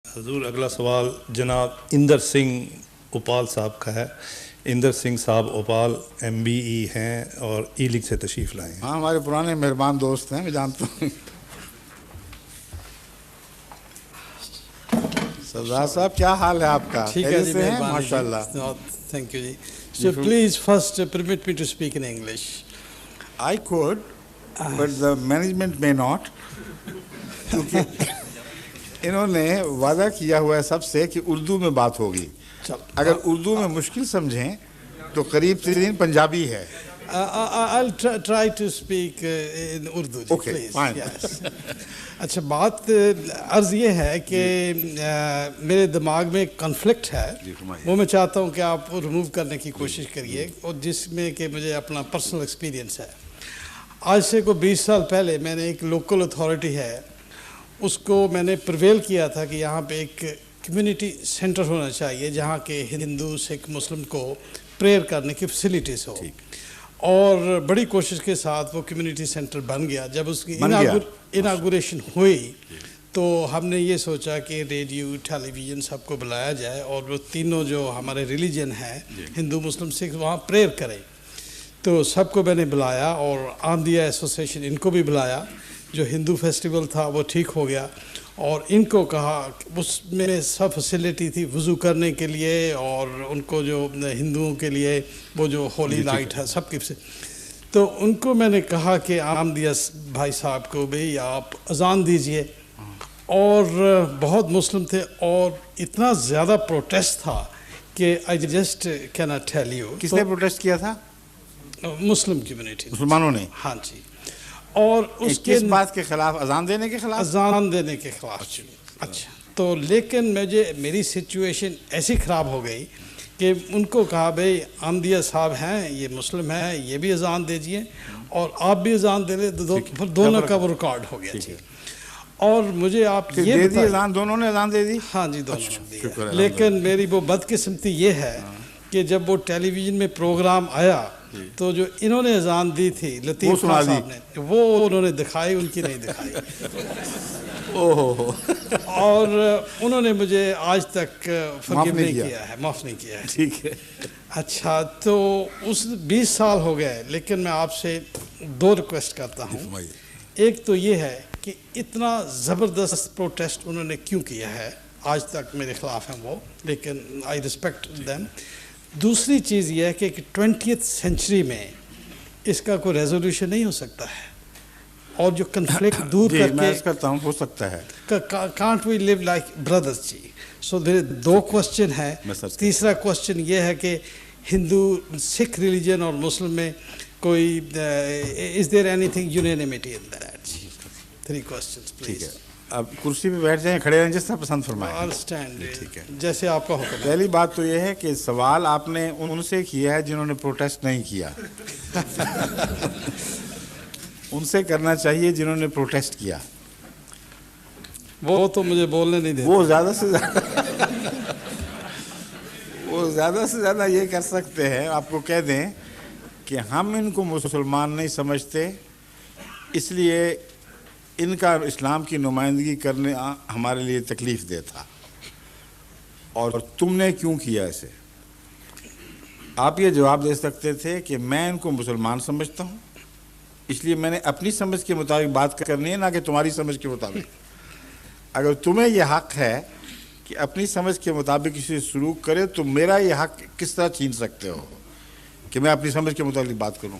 حضور اگلا سوال جناب اندر سنگھ اوپال صاحب کا ہے. اندر سنگھ صاحب اوپال MBE ہیں اور ای لیگ سے تشریف لائے ہیں. ہاں ہمارے پرانے مہربان دوست ہیں, میں جانتا ہوں. سردار صاحب کیا حال ہے آپ کا؟ ٹھیک ہے جی, ماشاء اللہ. تھینک یو جی. So please first permit me to speak in English. I could, but the management may not. کیونکہ انہوں نے وعدہ کیا ہوا ہے سب سے کہ اردو میں بات ہوگی. اگر اردو میں مشکل سمجھیں تو قریب ترین پنجابی ہے. I'll try to speak in Urdu. Okay, please. fine. Yes. اچھا, بات عرض یہ ہے کہ میرے دماغ میں ایک کنفلکٹ ہے, وہ میں چاہتا ہوں کہ آپ ریموو کرنے کی کوشش کریے, اور جس میں کہ مجھے اپنا پرسنل ایکسپیرینس ہے. آج سے کو 20 سال پہلے میں نے ایک لوکل اتھارٹی ہے, اس کو میں نے پرویل کیا تھا کہ یہاں پہ ایک کمیونٹی سینٹر ہونا چاہیے جہاں کہ ہندو سکھ مسلم کو پریئر کرنے کی فیسلٹیز ہو, اور بڑی کوشش کے ساتھ وہ کمیونٹی سینٹر بن گیا. جب اس کی اناگوریشن ہوئی تو ہم نے یہ سوچا کہ ریڈیو ٹیلی ویژن سب کو بلایا جائے, اور وہ تینوں جو ہمارے ریلیجن ہیں ہندو مسلم سکھ وہاں پریئر کریں. تو سب کو میں نے بلایا, اور آمدیہ ایسوسیشن ان کو بھی بلایا. جو ہندو فیسٹیول تھا وہ ٹھیک ہو گیا, اور ان کو کہا, اس میں سب فیسلٹی تھی وضو کرنے کے لیے, اور ان کو جو ہندوؤں کے لیے وہ جو ہولی نائٹ ہے سب کی. تو ان کو میں نے کہا کہ آمدیہ بھائی صاحب کو بھی آپ اذان دیجئے, اور بہت مسلم تھے, اور اتنا زیادہ پروٹیسٹ تھا کہ I just cannot tell you. کس نے پروٹیسٹ کیا تھا؟ مسلم کمیونٹی, مسلمانوں نے. ہاں جی. اور اس کے کس بات کے خلاف؟ اذان دینے کے خلاف. اذان دینے کے خلاف. اچھا, تو لیکن میری سچویشن ایسی خراب ہو گئی کہ ان کو کہا بھئی احمدیہ صاحب ہیں, یہ مسلم ہیں, یہ بھی اذان دیجئے اور آپ بھی اذان دے لیں. دونوں کا وہ ریکارڈ ہو گیا. اور مجھے آپ یہ بتائیں, اذان دونوں نے اذان دے دی؟ ہاں جی, دونوں نے دی. لیکن میری وہ بدقسمتی یہ ہے کہ جب وہ ٹیلی ویژن میں پروگرام آیا تو جو انہوں نے اذان دی تھی لطیف خان صاحب نے, وہ انہوں نے دکھائی, ان کی نہیں دکھائی. اور انہوں نے مجھے آج تک فرگیو نہیں کیا ہے, معاف نہیں کیا ہے. ٹھیک ہے. اچھا, تو اس 20 سال ہو گئے, لیکن میں آپ سے 2 ریکویسٹ کرتا ہوں. ایک تو یہ ہے کہ اتنا زبردست پروٹیسٹ انہوں نے کیوں کیا ہے, آج تک میرے خلاف ہیں وہ, لیکن آئی رسپیکٹ دیم. دوسری چیز یہ ہے کہ 20th سینچری میں اس کا کوئی ریزولوشن نہیں ہو سکتا ہے, اور جو کنفلکٹ دور کر کے کرتا ہوں ہو سکتا ہے. Can't we leave like brothers جی. سو 2 کوسچن ہے. تیسرا کوسچن یہ ہے کہ ہندو سکھ ریلیجن اور مسلم میں کوئی is there anything unanimity in that? 3 questions please. اب کرسی پہ بیٹھ جائیں, کھڑے رہیں, جس طرح پسند فرمائیں. ٹھیک ہے, جیسے آپ کا حکم. پہلی بات تو یہ ہے کہ سوال آپ نے ان سے کیا ہے جنہوں نے پروٹیسٹ نہیں کیا. ان سے کرنا چاہیے جنہوں نے پروٹیسٹ کیا. وہ تو مجھے بولنے نہیں دیتے. وہ زیادہ سے زیادہ یہ کر سکتے ہیں, آپ کو کہہ دیں کہ ہم ان کو مسلمان نہیں سمجھتے, اس لیے ان کا اسلام کی نمائندگی کرنے ہمارے لیے تکلیف دہ تھا, اور تم نے کیوں کیا اسے. آپ یہ جواب دے سکتے تھے کہ میں ان کو مسلمان سمجھتا ہوں, اس لیے میں نے اپنی سمجھ کے مطابق بات کرنی ہے, نہ کہ تمہاری سمجھ کے مطابق. اگر تمہیں یہ حق ہے کہ اپنی سمجھ کے مطابق کسی سے سلوک کرے, تو میرا یہ حق کس طرح چھین سکتے ہو کہ میں اپنی سمجھ کے مطابق بات کروں.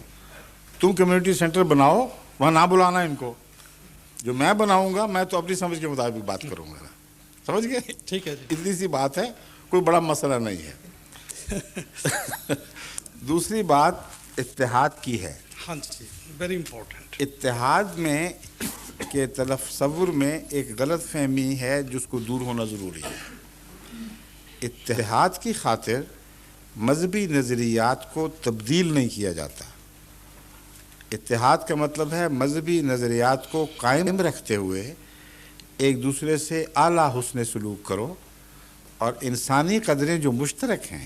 تم کمیونٹی سینٹر بناؤ, وہاں نہ بلانا ان کو. جو میں بناؤں گا میں تو اپنی سمجھ کے مطابق بات کروں گا. سمجھ گئے؟ ٹھیک ہے, اتنی سی بات ہے, کوئی بڑا مسئلہ نہیں ہے. دوسری بات اتحاد کی ہے. ہاں جی, ویری امپورٹنٹ. اتحاد میں کے تصور میں ایک غلط فہمی ہے جس کو دور ہونا ضروری ہے. اتحاد کی خاطر مذہبی نظریات کو تبدیل نہیں کیا جاتا. اتحاد کا مطلب ہے مذہبی نظریات کو قائم رکھتے ہوئے ایک دوسرے سے اعلیٰ حسن سلوک کرو, اور انسانی قدریں جو مشترک ہیں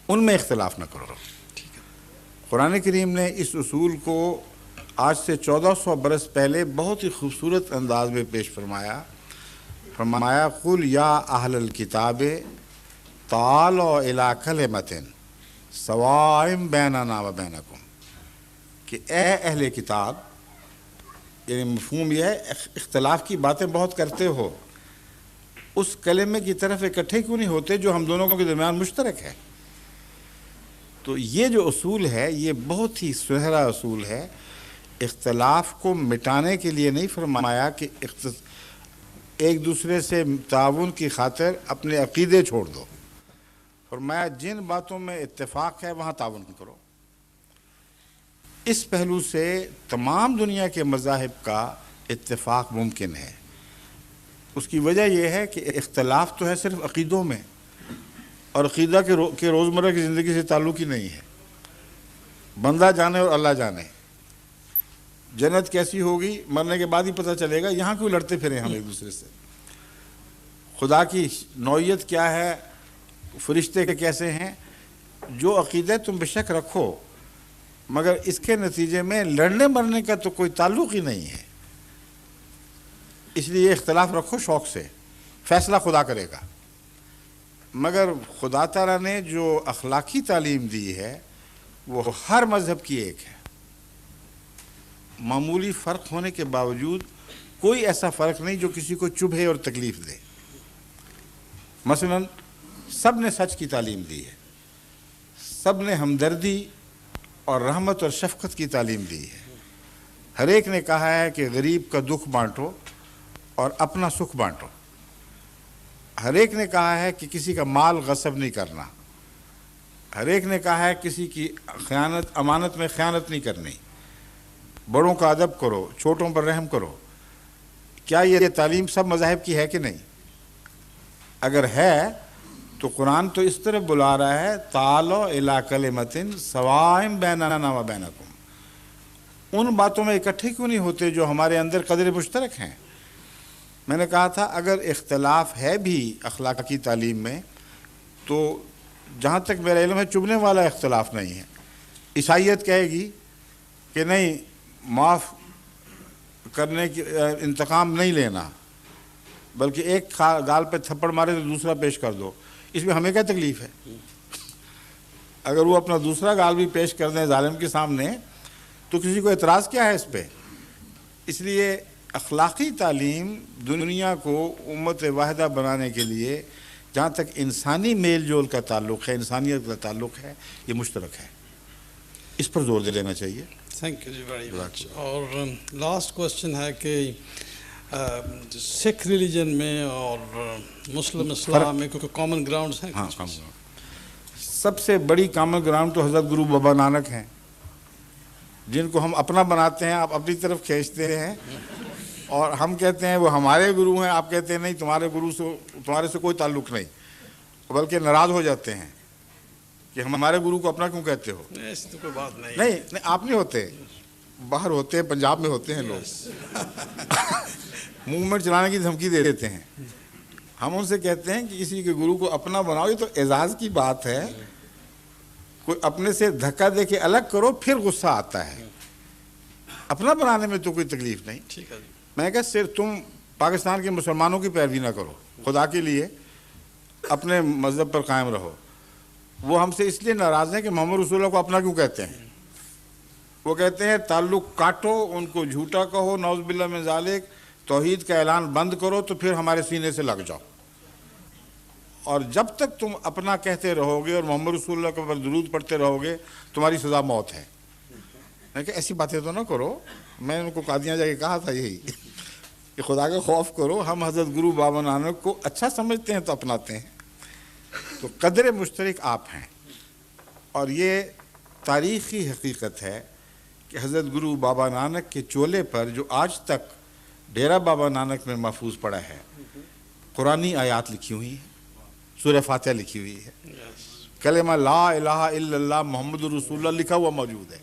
ان میں اختلاف نہ کرو. قرآن کریم نے اس اصول کو آج سے 1400 برس پہلے بہت ہی خوبصورت انداز میں پیش فرمایا. فرمایا قل یا اہل الکتاب تعالوا الی کلمۃ سواء بیننا و بینکم، کہ اے اہل کتاب، یعنی مفہوم یہ ہے اختلاف کی باتیں بہت کرتے ہو، اس کلمے کی طرف اکٹھے کیوں نہیں ہوتے جو ہم دونوں کے درمیان مشترک ہے؟ تو یہ جو اصول ہے یہ بہت ہی سنہرا اصول ہے. اختلاف کو مٹانے کے لیے نہیں فرمایا کہ ایک دوسرے سے تعاون کی خاطر اپنے عقیدے چھوڑ دو، فرمایا جن باتوں میں اتفاق ہے وہاں تعاون کرو. اس پہلو سے تمام دنیا کے مذاہب کا اتفاق ممکن ہے. اس کی وجہ یہ ہے کہ اختلاف تو ہے صرف عقیدوں میں، اور عقیدہ کے روزمرہ کی زندگی سے تعلق ہی نہیں ہے. بندہ جانے اور اللہ جانے جنت کیسی ہوگی مرنے کے بعد ہی پتہ چلے گا. یہاں کیوں لڑتے پھریں ہم ایک دوسرے سے؟ خدا کی نوعیت کیا ہے، فرشتے کے کیسے ہیں، جو عقیدہ تم بے شک رکھو، مگر اس کے نتیجے میں لڑنے مرنے کا تو کوئی تعلق ہی نہیں ہے. اس لیے اختلاف رکھو شوق سے، فیصلہ خدا کرے گا. مگر خدا تعالیٰ نے جو اخلاقی تعلیم دی ہے وہ ہر مذہب کی ایک ہے. معمولی فرق ہونے کے باوجود کوئی ایسا فرق نہیں جو کسی کو چبھے اور تکلیف دے. مثلا سب نے سچ کی تعلیم دی ہے، سب نے ہمدردی اور رحمت اور شفقت کی تعلیم دی ہے. ہر ایک نے کہا ہے کہ غریب کا دکھ بانٹو اور اپنا سکھ بانٹو. ہر ایک نے کہا ہے کہ کسی کا مال غصب نہیں کرنا. ہر ایک نے کہا ہے کسی کی امانت میں خیانت نہیں کرنی. بڑوں کا ادب کرو، چھوٹوں پر رحم کرو. کیا یہ تعلیم سب مذاہب کی ہے کہ نہیں؟ اگر ہے تو قرآن تو اس طرح بلا رہا ہے تعالوا الی کلمۃ سواء بیننا و بینکم. ان باتوں میں اکٹھے کیوں نہیں ہوتے جو ہمارے اندر قدر مشترک ہیں؟ میں نے کہا تھا اگر اختلاف ہے بھی اخلاقی تعلیم میں تو جہاں تک میرا علم ہے چبھنے والا اختلاف نہیں ہے. عیسائیت کہے گی کہ نہیں، معاف کرنے کی انتقام نہیں لینا، بلکہ ایک گال پہ تھپڑ مارے تو دوسرا پیش کر دو. اس میں ہمیں کیا تکلیف ہے؟ اگر وہ اپنا دوسرا گال بھی پیش کر دیں ظالم کے سامنے تو کسی کو اعتراض کیا ہے اس پہ؟ اس لیے اخلاقی تعلیم دنیا کو امت واحدہ بنانے کے لیے جہاں تک انسانی میل جول کا تعلق ہے، انسانیت کا تعلق ہے، یہ مشترک ہے. اس پر زور دے لینا چاہیے. تھینک یو جی ویری مچ. اور لاسٹ کوشچن ہے کہ سکھ ریلیجن میں اور مسلم اسلام میں کوئی کامن گراؤنڈز ہیں؟ ہاں، کامن گراؤنڈ. سب سے بڑی کامن گراؤنڈ تو حضرت گرو بابا نانک ہیں، جن کو ہم اپنا بناتے ہیں، آپ اپنی طرف کھینچتے ہیں، اور ہم کہتے ہیں وہ ہمارے گرو ہیں، آپ کہتے ہیں نہیں تمہارے سے کوئی تعلق نہیں، بلکہ ناراض ہو جاتے ہیں کہ ہمارے گرو کو اپنا کیوں کہتے ہو؟ ایسی تو کوئی بات نہیں. نہیں آپ نہیں ہوتے، باہر ہوتے ہیں، پنجاب میں ہوتے ہیں لوگ موومنٹ چلانے کی دھمکی دے دیتے ہیں. ہم ان سے کہتے ہیں کہ کسی کے گرو کو اپنا بناؤ، یہ تو اعزاز کی بات ہے. کوئی اپنے سے دھکا دے کے الگ کرو پھر غصہ آتا ہے، اپنا بنانے میں تو کوئی تکلیف نہیں. ٹھیک ہے. میں کہا صرف تم پاکستان کے مسلمانوں کی پیروی نہ کرو، خدا کے لیے اپنے مذہب پر قائم رہو. وہ ہم سے اس لیے ناراض ہیں کہ محمد رسول اللہ کو اپنا کیوں کہتے ہیں. وہ کہتے ہیں تعلق کاٹو، ان کو جھوٹا کہو، نعوذ باللہ من ذالک، توحید کا اعلان بند کرو تو پھر ہمارے سینے سے لگ جاؤ. اور جب تک تم اپنا کہتے رہو گے اور محمد رسول اللہ کے اوپر درود پڑھتے رہو گے تمہاری سزا موت ہے. میں کہ ایسی باتیں تو نہ کرو. میں ان کو قادیاں جا کے کہا تھا یہی کہ خدا کا خوف کرو. ہم حضرت گرو بابا نانک کو اچھا سمجھتے ہیں تو اپناتے ہیں. تو قدر مشترک آپ ہیں، اور یہ تاریخی حقیقت ہے کہ حضرت گرو بابا نانک کے چولے پر جو آج تک ڈیرہ بابا نانک میں محفوظ پڑا ہے قرآنی آیات لکھی ہوئی ہیں، سورہ فاتحہ لکھی ہوئی ہے، کلمہ لا الہ الا اللہ محمد رسول اللہ لکھا ہوا موجود ہے.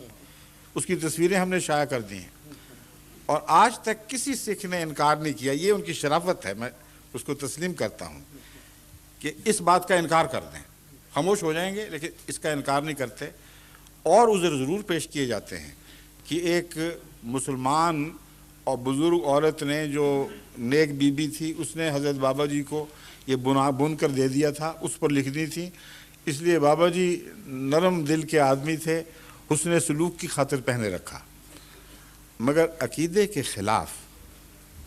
اس کی تصویریں ہم نے شائع کر دی ہیں، اور آج تک کسی سکھ نے انکار نہیں کیا. یہ ان کی شرافت ہے، میں اس کو تسلیم کرتا ہوں کہ اس بات کا انکار کر دیں. خاموش ہو جائیں گے لیکن اس کا انکار نہیں کرتے. اور عذر ضرور پیش کیے جاتے ہیں کہ ایک مسلمان اور بزرگ عورت نے جو نیک بی بی تھی اس نے حضرت بابا جی کو یہ بن کر دے دیا تھا، اس پر لکھنی تھی. اس لیے بابا جی نرم دل کے آدمی تھے، حسن سلوک کی خاطر پہنے رکھا. مگر عقیدے کے خلاف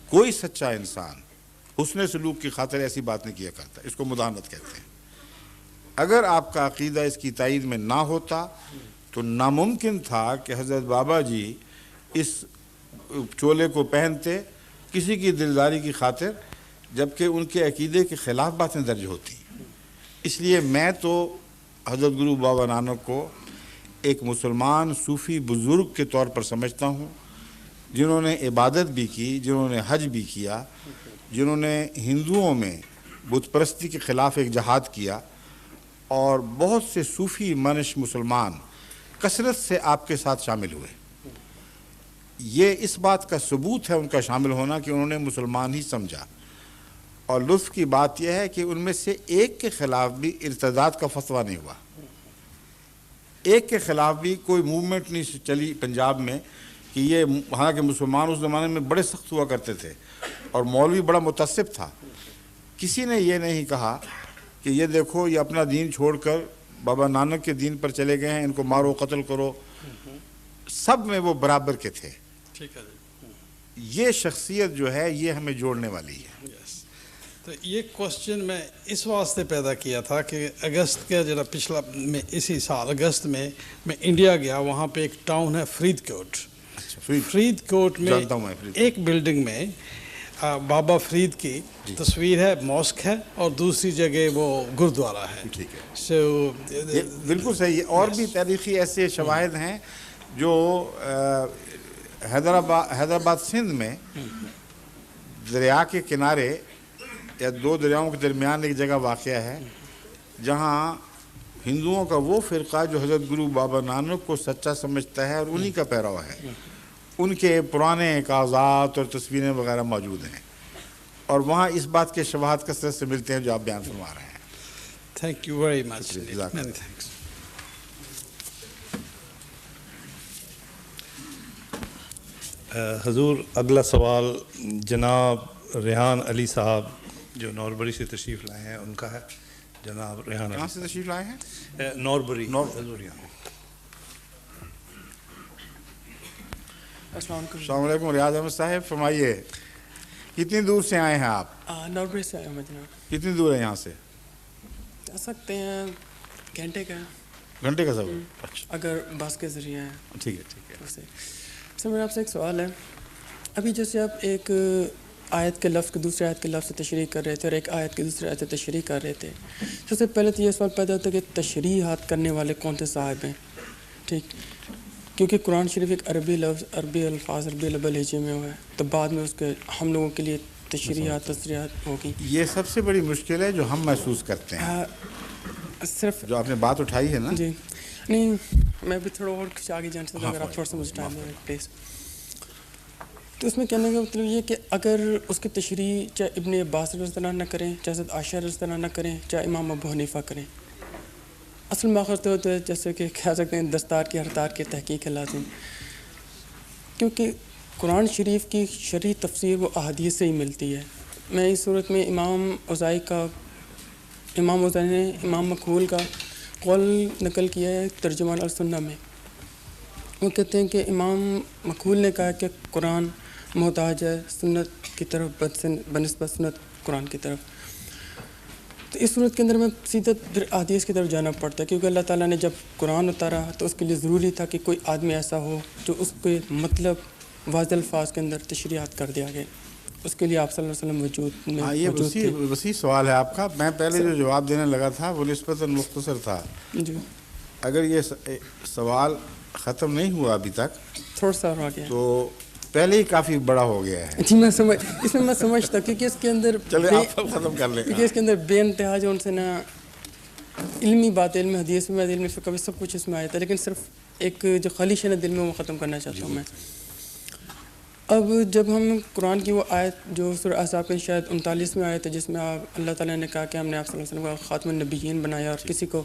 کوئی سچا انسان حسن سلوک کی خاطر ایسی بات نہیں کیا کرتا. اس کو مداہنت کہتے ہیں. اگر آپ کا عقیدہ اس کی تائید میں نہ ہوتا تو ناممکن تھا کہ حضرت بابا جی اس چولے کو پہنتے کسی کی دلداری کی خاطر، جبکہ ان کے عقیدے کے خلاف باتیں درج ہوتی. اس لیے میں تو حضرت گرو بابا نانک کو ایک مسلمان صوفی بزرگ کے طور پر سمجھتا ہوں، جنہوں نے عبادت بھی کی، جنہوں نے حج بھی کیا، جنہوں نے ہندوؤں میں بت پرستی کے خلاف ایک جہاد کیا، اور بہت سے صوفی منش مسلمان کثرت سے آپ کے ساتھ شامل ہوئے. یہ اس بات کا ثبوت ہے ان کا شامل ہونا کہ انہوں نے مسلمان ہی سمجھا. اور لطف کی بات یہ ہے کہ ان میں سے ایک کے خلاف بھی ارتداد کا فتویٰ نہیں ہوا. ایک کے خلاف بھی کوئی موومنٹ نہیں چلی پنجاب میں کہ یہ، حالانکہ مسلمان اس زمانے میں بڑے سخت ہوا کرتے تھے اور مولوی بڑا متعصب تھا. کسی نے یہ نہیں کہا کہ یہ دیکھو یہ اپنا دین چھوڑ کر بابا نانک کے دین پر چلے گئے ہیں، ان کو مارو قتل کرو. سب میں وہ برابر کے تھے. یہ شخصیت جو ہے یہ ہمیں جوڑنے والی ہے. تو یہ کوسچن میں اس واسطے پیدا کیا تھا کہ اگست کا جب پچھلا میں اسی سال اگست میں انڈیا گیا. وہاں پہ ایک ٹاؤن ہے فرید کوٹ. فرید کوٹ میں ایک بلڈنگ میں بابا فرید کی تصویر ہے، موسک ہے، اور دوسری جگہ وہ گردوارہ ہے. ٹھیک ہے، بالکل صحیح. اور بھی تاریخی ایسے شواہد ہیں جو حیدرآباد سندھ میں دریا کے کنارے یا دو دریاؤں کے درمیان ایک جگہ واقع ہے جہاں ہندوؤں کا وہ فرقہ جو حضرت گرو بابا نانک کو سچا سمجھتا ہے اور انہی کا پیرو ہے، ان کے پرانے کاغذات اور تصویریں وغیرہ موجود ہیں، اور وہاں اس بات کے شواہد کثرت سے ملتے ہیں جو آپ بیان فرما رہے ہیں. Thank you very much. Many thanks. حضور اگلا سوال جناب ریحان علی صاحب جو نوربری سے تشریف لائے ہیں ان کا ہے. جناب ریحان علی کہاں سے تشریف لائے ہیں؟ نوربری. السلام علیکم. ریاض احمد صاحب فرمائیے، کتنی دور سے آئے ہیں آپ؟ نوربری سے آئے ہیں جناب. کتنی دور ہے یہاں سے؟ آ سکتے ہیں گھنٹے کا سفر. اچھا، اگر بس کے ذریعے ہیں. ٹھیک ہے ٹھیک ہے. سر میرا آپ سے ایک سوال ہے. ابھی جیسے آپ ایک آیت کے لفظ کو دوسرے آیت کے لفظ سے تشریح کر رہے تھے اور ایک آیت کے دوسرے آیت سے تشریح کر رہے تھے، سب سے پہلے تو یہ سوال پیدا ہوتا ہے کہ تشریحات کرنے والے کون سے صاحب ہیں؟ ٹھیک، کیونکہ قرآن شریف ایک عربی لفظ، عربی الفاظ، عربی لہجے میں ہوا ہے، تو بعد میں اس کے ہم لوگوں کے لیے تصریحات ہوگی. یہ سب سے بڑی مشکل ہے جو ہم محسوس کرتے ہیں. صرف جو آپ نے بات اٹھائی ہے نا، جی نہیں، میں بھی تھوڑا اور کچھ آگے جان سکتا ہوں اگر آپ تھوڑا سا مجھے ٹائم دیں پلیز. تو اس میں کہنے کا مطلب یہ کہ اگر اس کی تشریح چاہے ابن عباس رضی اللہ عنہ نہ کریں، چاہے حضرت عائشہ رضی اللہ عنہ نہ کریں، چاہے امام ابو حنیفہ کریں، اصل ماخذ تو ہے جیسے کہ کہہ سکتے ہیں دستار کی ہر تار کی تحقیق ہے لازم. کیونکہ قرآن شریف کی شرعی تفسیر وہ احادیث سے ہی ملتی ہے. میں اس صورت میں امام اوزاعی نے امام مکحول کا قول نقل کیا ہے ترجمان السنہ میں. وہ کہتے ہیں کہ امام مکحول نے کہا کہ قرآن محتاج ہے سنت کی طرف بنسبت سنت قرآن کی طرف. تو اس صورت کے اندر میں سیدھا پھر احادیث کی طرف جانا پڑتا ہے، کیونکہ اللہ تعالیٰ نے جب قرآن اتارا تو اس کے لیے ضروری تھا کہ کوئی آدمی ایسا ہو جو اس کے مطلب واضح الفاظ کے اندر تشریحات کر دیا گئے. اس کے لیے آپ صلی اللہ علیہ وسلم وجود میں یہ وسیع سوال ہے آپ کا. میں پہلے جو جواب دینے لگا تھا وہ نسبتاً مختصر تھا. جی اگر یہ سوال ختم نہیں ہوا ابھی تک تھوڑا سا اور آگے تو پہلے ہی کافی بڑا ہو گیا ہے. جی اس میں میں سمجھتا کیونکہ اس کے اندر چلے آپ ختم کر لیں. کیونکہ اس کے اندر بے انتہا جو ان سے نا علمی بات، علم حدیث میں، علم فقہ میں سب کچھ اس میں آیا تھا، لیکن صرف ایک جو خالص ہے دل میں وہ ختم کرنا چاہتا ہوں میں. اب جب ہم قرآن کی وہ آیت جو سورہ احزاب کے شاید 39 میں آیت ہے جس میں اللہ تعالیٰ نے کہا کہ ہم نے آپ صلی اللہ علیہ وسلم کو خاتم النبیین بنایا اور کسی کو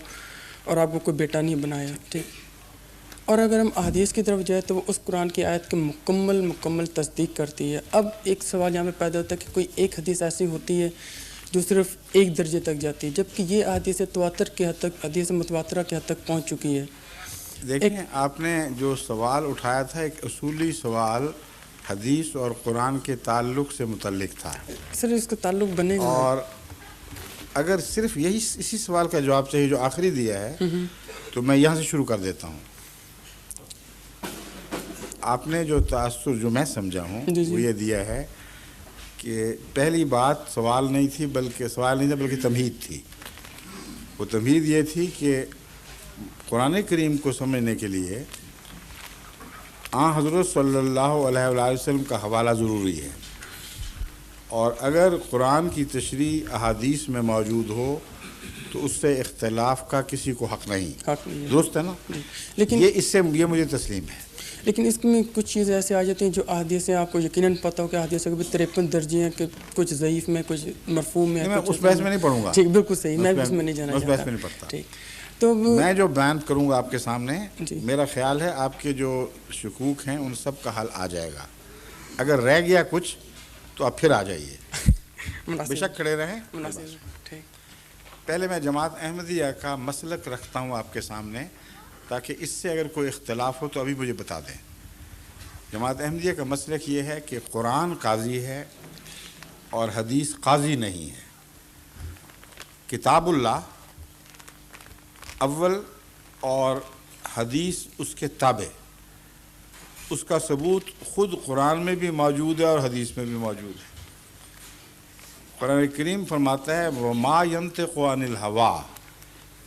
اور آپ کو کوئی بیٹا نہیں بنایا. ٹھیک، اور اگر ہم احادیث کی طرف جائیں تو وہ اس قرآن کی آیت کی مکمل تصدیق کرتی ہے. اب ایک سوال یہاں پہ پیدا ہوتا ہے کہ کوئی ایک حدیث ایسی ہوتی ہے جو صرف ایک درجے تک جاتی ہے، جبکہ یہ حدیث تواتر کی حد تک، حدیث متواترہ کی حد تک پہنچ چکی ہے. دیکھیں آپ نے جو سوال اٹھایا تھا ایک اصولی سوال حدیث اور قرآن کے تعلق سے متعلق تھا. سر اس کا تعلق بنے گا، اور اگر صرف اسی سوال کا جواب چاہیے جو آخری دیا ہے تو میں یہاں سے شروع کر دیتا ہوں. آپ نے جو تاثر جو میں سمجھا ہوں وہ یہ دیا ہے کہ پہلی بات سوال نہیں تھی بلکہ تمہید تھی. وہ تمہید یہ تھی کہ قرآن کریم کو سمجھنے کے لیے حضرت صلی اللہ علیہ وآلہ وسلم کا حوالہ ضروری ہے، اور اگر قرآن کی تشریح احادیث میں موجود ہو تو اس سے اختلاف کا کسی کو حق نہیں. درست ہے نا؟ لیکن یہ مجھے تسلیم ہے. لیکن اس میں کچھ چیزیں ایسے آ جاتی ہیں جو احادیث آپ کو یقیناً پتہ ہو کہ احادیث کے 53 درجے ہیں، کہ کچھ ضعیف میں، کچھ مرفوع میں. میں اس بحث میں نہیں پڑھوں گا. ٹھیک، بالکل صحیح، میں بھی اس میں نہیں جانا چاہتا. اس بحث میں نہیں پڑھتا. ٹھیک، تو میں جو بیان کروں گا آپ کے سامنے، میرا خیال ہے آپ کے جو شکوک ہیں ان سب کا حل آ جائے گا. اگر رہ گیا کچھ تو آپ پھر آ جائیے، بے شک کھڑے رہیں. پہلے میں جماعت احمدیہ کا مسلک رکھتا ہوں آپ کے سامنے تاکہ اس سے اگر کوئی اختلاف ہو تو ابھی مجھے بتا دیں. جماعت احمدیہ کا مسلک یہ ہے کہ قرآن قاضی ہے اور حدیث قاضی نہیں ہے. کتاب اللہ اول اور حدیث اس کے تابع. اس کا ثبوت خود قرآن میں بھی موجود ہے اور حدیث میں بھی موجود ہے. قرآن کریم فرماتا ہے وَمَا يَنْطِقُ عَنِ الْهَوَىٰ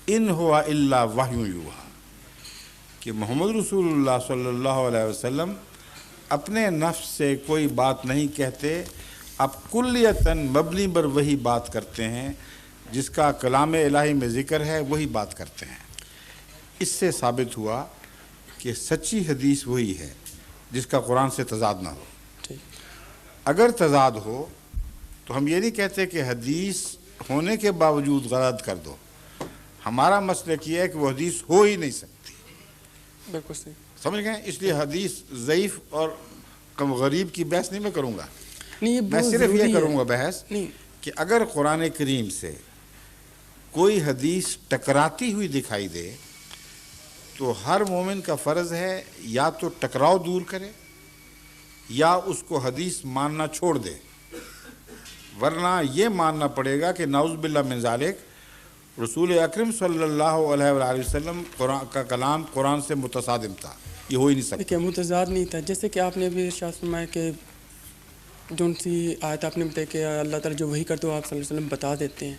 إِنْ هُوَ إِلَّا وَحْيٌ يُوحَىٰ، کہ محمد رسول اللہ صلی اللہ علیہ وسلم اپنے نفس سے کوئی بات نہیں کہتے، اب کلیتاً مبنی پر وہی بات کرتے ہیں، جس کا کلام الہی میں ذکر ہے وہی بات کرتے ہیں. اس سے ثابت ہوا کہ سچی حدیث وہی ہے جس کا قرآن سے تضاد نہ ہو. اگر تضاد ہو تو ہم یہ نہیں کہتے کہ حدیث ہونے کے باوجود غلط کر دو. ہمارا مسئلہ یہ ہے کہ وہ حدیث ہو ہی نہیں سکتی. بالکل صحیح، سمجھ گئے؟ اس لیے حدیث ضعیف اور کم غریب کی بحث نہیں میں کروں گا. میں صرف یہ کروں گا بحث کہ اگر قرآن کریم سے کوئی حدیث ٹکراتی ہوئی دکھائی دے تو ہر مومن کا فرض ہے یا تو ٹکراؤ دور کرے یا اس کو حدیث ماننا چھوڑ دے، ورنہ یہ ماننا پڑے گا کہ نعوذ باللہ من ذالک رسول اکرم صلی اللہ علیہ وآلہ وسلم کا کلام قرآن سے متصادم تھا. یہ ہو ہی نہیں سکتا. کہ متضاد نہیں تھا. جیسے کہ آپ نے بھی ارشاد فرمایا کہ جو سی آیت آپ نے بتائی کہ اللہ تعالیٰ جو وحی کرتے ہو آپ صلی اللہ علیہ وسلم بتا دیتے ہیں،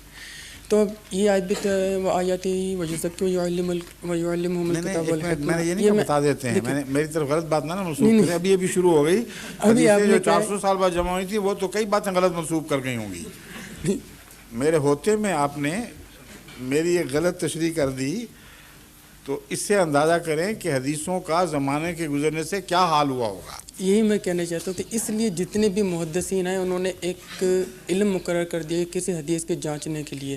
تو اب یہ آیت بھی وہ آیاتی وَيُزَكِّي وَيُعَلِّمُهُمُ الْكِتَابَ وَالْحِكْمَةَ. میں نے یہ نہیں بتا دیتے ہیں، میری طرف غلط بات نہ منسوخ کریں. ابھی شروع ہو گئی. حدیثیں جو 400 سال بعد جمع ہوئی تھی وہ تو کئی باتیں غلط منسوخ کر گئی ہوں گی. میرے ہوتے میں آپ نے میری ایک غلط تشریح کر دی، تو اس سے اندازہ کریں کہ حدیثوں کا زمانے کے گزرنے سے کیا حال ہوا ہوگا. یہی میں کہنا چاہتا ہوں کہ اس لیے جتنے بھی محدثین ہیں انہوں نے ایک علم مقرر کر دیا کسی حدیث کے جانچنے کے لیے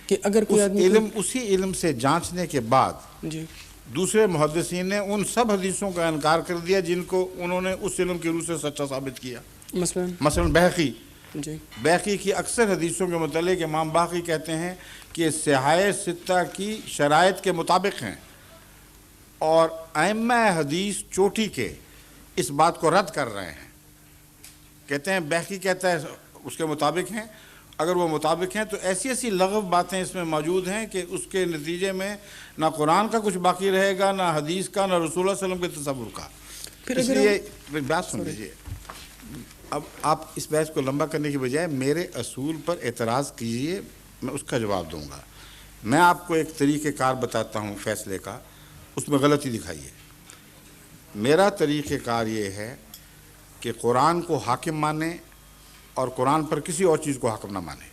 کہ اگر کوئی آدمی اسی علم سے جانچنے کے بعد دوسرے محدثین نے ان سب حدیثوں کا انکار کر دیا جن کو انہوں نے اس علم کی روح سے سچا ثابت کیا. مثلا بیہقی کی اکثر حدیثوں کے متعلق امام باقی کہتے ہیں کہ صحاح ستہ کی شرائط کے مطابق ہیں، اور ائمہ حدیث چوٹی کے اس بات کو رد کر رہے ہیں. کہتے ہیں بیہقی کہتا ہے اس کے مطابق ہیں، اگر وہ مطابق ہیں تو ایسی لغو باتیں اس میں موجود ہیں کہ اس کے نتیجے میں نہ قرآن کا کچھ باقی رہے گا، نہ حدیث کا، نہ رسول اللہ صلی اللہ علیہ وسلم کے تصور کا. اس لیے بات سن لیجیے. اب آپ اس بحث کو لمبا کرنے کی بجائے میرے اصول پر اعتراض کیجئے، میں اس کا جواب دوں گا. میں آپ کو ایک طریقہ کار بتاتا ہوں فیصلے کا، اس میں غلطی دکھائیے. میرا طریقہ کار یہ ہے کہ قرآن کو حاکم مانیں اور قرآن پر کسی اور چیز کو حاکم نہ مانیں.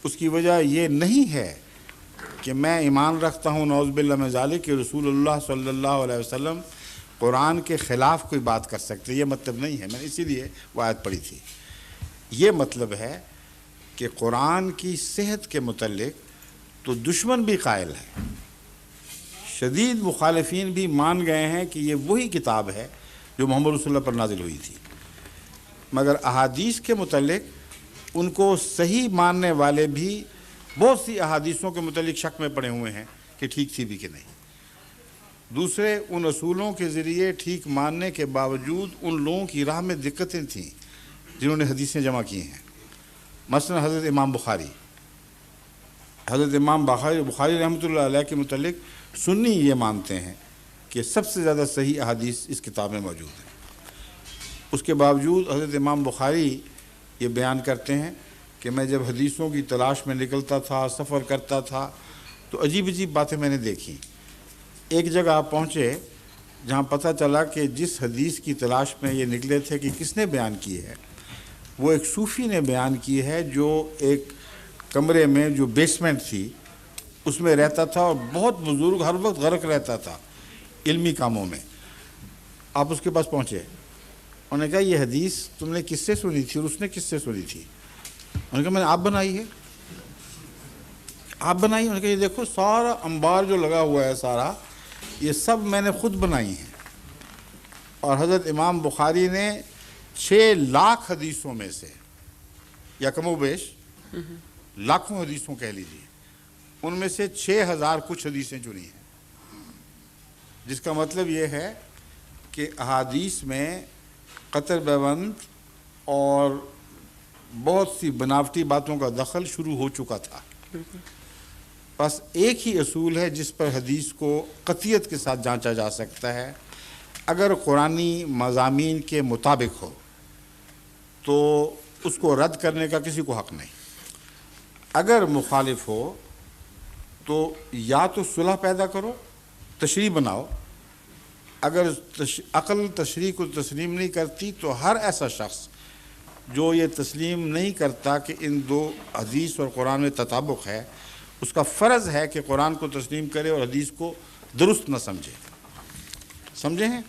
اس کی وجہ یہ نہیں ہے کہ میں ایمان رکھتا ہوں نعوذ باللہ من ذالک کہ رسول اللہ صلی اللہ علیہ وسلم قرآن کے خلاف کوئی بات کر سکتے. یہ مطلب نہیں ہے. میں نے اسی لیے وہ آیت پڑھی تھی. یہ مطلب ہے کہ قرآن کی صحت کے متعلق تو دشمن بھی قائل ہے، شدید مخالفین بھی مان گئے ہیں کہ یہ وہی کتاب ہے جو محمد رسول اللہ پر نازل ہوئی تھی، مگر احادیث کے متعلق ان کو صحیح ماننے والے بھی بہت سی احادیثوں کے متعلق شک میں پڑے ہوئے ہیں کہ ٹھیک تھی بھی کہ نہیں۔ دوسرے، ان اصولوں کے ذریعے ٹھیک ماننے کے باوجود ان لوگوں کی راہ میں دقتیں تھیں جنہوں نے حدیثیں جمع کی ہیں۔ مثلا حضرت امام بخاری رحمۃ اللہ علیہ کے متعلق سنی یہ مانتے ہیں کہ سب سے زیادہ صحیح احادیث اس کتاب میں موجود ہیں۔ اس کے باوجود حضرت امام بخاری یہ بیان کرتے ہیں کہ میں جب حدیثوں کی تلاش میں نکلتا تھا، سفر کرتا تھا، تو عجیب عجیب باتیں میں نے دیکھی۔ ایک جگہ آپ پہنچے جہاں پتہ چلا کہ جس حدیث کی تلاش میں یہ نکلے تھے کہ کس نے بیان کی ہے، وہ ایک صوفی نے بیان کی ہے جو ایک کمرے میں جو بیسمنٹ تھی اس میں رہتا تھا، اور بہت بزرگ، ہر وقت غرق رہتا تھا علمی کاموں میں۔ آپ اس کے پاس پہنچے، انہوں نے کہا یہ حدیث تم نے کس سے سنی تھی اور اس نے کس سے سنی تھی؟ انہوں نے کہا میں نے آپ بنائی ہے۔ آپ بنائی؟ انہوں نے کہا یہ دیکھو سارا انبار جو لگا ہوا ہے سارا، یہ سب میں نے خود بنائی ہیں۔ اور حضرت امام بخاری نے 6 لاکھ حدیثوں میں سے، یا کم و بیش لاکھوں حدیثوں کہہ لیجیے، ان میں سے 6000 کچھ حدیثیں چنی ہیں، جس کا مطلب یہ ہے کہ احادیث میں قطر بیبند اور بہت سی بناوٹی باتوں کا دخل شروع ہو چکا تھا۔ بس ایک ہی اصول ہے جس پر حدیث کو قطعیت کے ساتھ جانچا جا سکتا ہے، اگر قرآنی مضامین کے مطابق ہو تو اس کو رد کرنے کا کسی کو حق نہیں۔ اگر مخالف ہو تو یا تو صلح پیدا کرو، تشریح بناؤ۔ اگر عقل تشریح کو تسلیم نہیں کرتی تو ہر ایسا شخص جو یہ تسلیم نہیں کرتا کہ ان دو حدیث اور قرآن میں تطابق ہے، اس کا فرض ہے کہ قرآن کو تسلیم کرے اور حدیث کو درست نہ سمجھے۔ سمجھے ہیں؟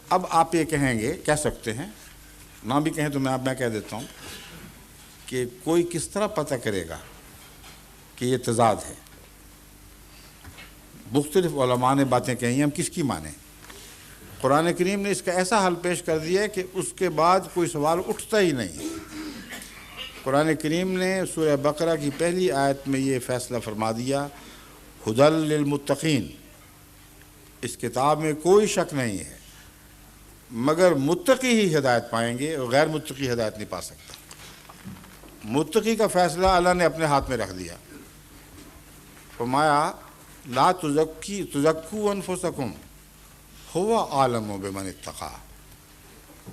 اب آپ یہ کہیں گے، کہہ سکتے ہیں، نہ بھی کہیں تو میں کہہ دیتا ہوں کہ کوئی کس طرح پتہ کرے گا کہ یہ تضاد ہے؟ مختلف علماء نے باتیں کہی ہیں، ہم کس کی مانیں؟ قرآن کریم نے اس کا ایسا حل پیش کر دیا ہے کہ اس کے بعد کوئی سوال اٹھتا ہی نہیں۔ قرآن کریم نے سورہ بقرہ کی پہلی آیت میں یہ فیصلہ فرما دیا، ھدی للمتقین، اس کتاب میں کوئی شک نہیں ہے مگر متقی ہی ہدایت پائیں گے اور غیر متقی ہدایت نہیں پا سکتا۔ متقی کا فیصلہ اللہ نے اپنے ہاتھ میں رکھ دیا، فرمایا لا تزکوا انفسکم هو عالم بمن اتقی،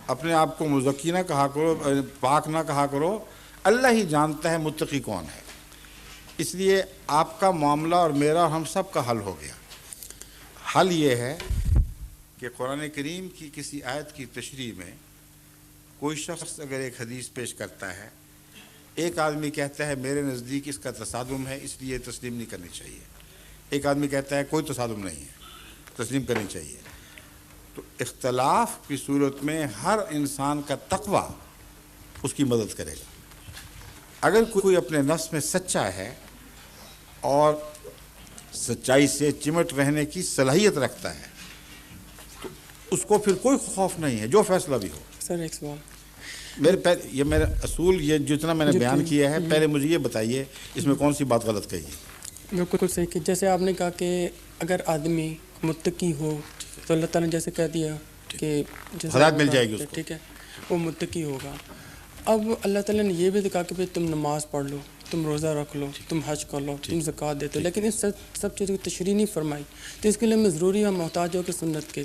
اپنے آپ کو مزکی نہ کہا کرو، پاک نہ کہا کرو، اللہ ہی جانتا ہے متقی کون ہے۔ اس لیے آپ کا معاملہ اور میرا، ہم سب کا حل ہو گیا۔ حل یہ ہے کہ قرآن کریم کی کسی آیت کی تشریح میں کوئی شخص اگر ایک حدیث پیش کرتا ہے، ایک آدمی کہتا ہے میرے نزدیک اس کا تصادم ہے اس لیے تسلیم نہیں کرنی چاہیے، ایک آدمی کہتا ہے کوئی تصادم نہیں ہے تسلیم کرنی چاہیے، تو اختلاف کی صورت میں ہر انسان کا تقوی اس کی مدد کرے گا۔ اگر کوئی اپنے نفس میں سچا ہے اور سچائی سے چمٹ رہنے کی صلاحیت رکھتا ہے تو اس کو پھر کوئی خوف نہیں ہے، جو فیصلہ بھی ہو۔ سر ایک سوال، یہ میرا اصول، یہ جتنا میں نے بیان کیا ہے، پہلے مجھے یہ بتائیے اس میں کون سی بات غلط کہی ہے؟ بالکل صحیح کہ جیسے آپ نے کہا کہ اگر آدمی متقی ہو تو اللہ تعالیٰ نے جیسے کہہ دیا کہ ہدایت مل جائے گی اس کو، ٹھیک ہے، وہ متقی ہوگا۔ اب اللہ تعالیٰ نے یہ بھی کہا کہ تم نماز پڑھ لو، تم روزہ رکھ لو، تم حج کر لو، تم زکوٰۃ دیتے ہو، لیکن اس سب چیزوں کی تشریح نہیں فرمائی، تو اس کے لیے ہمیں ضروری ہم محتاج ہو کہ سنت کے۔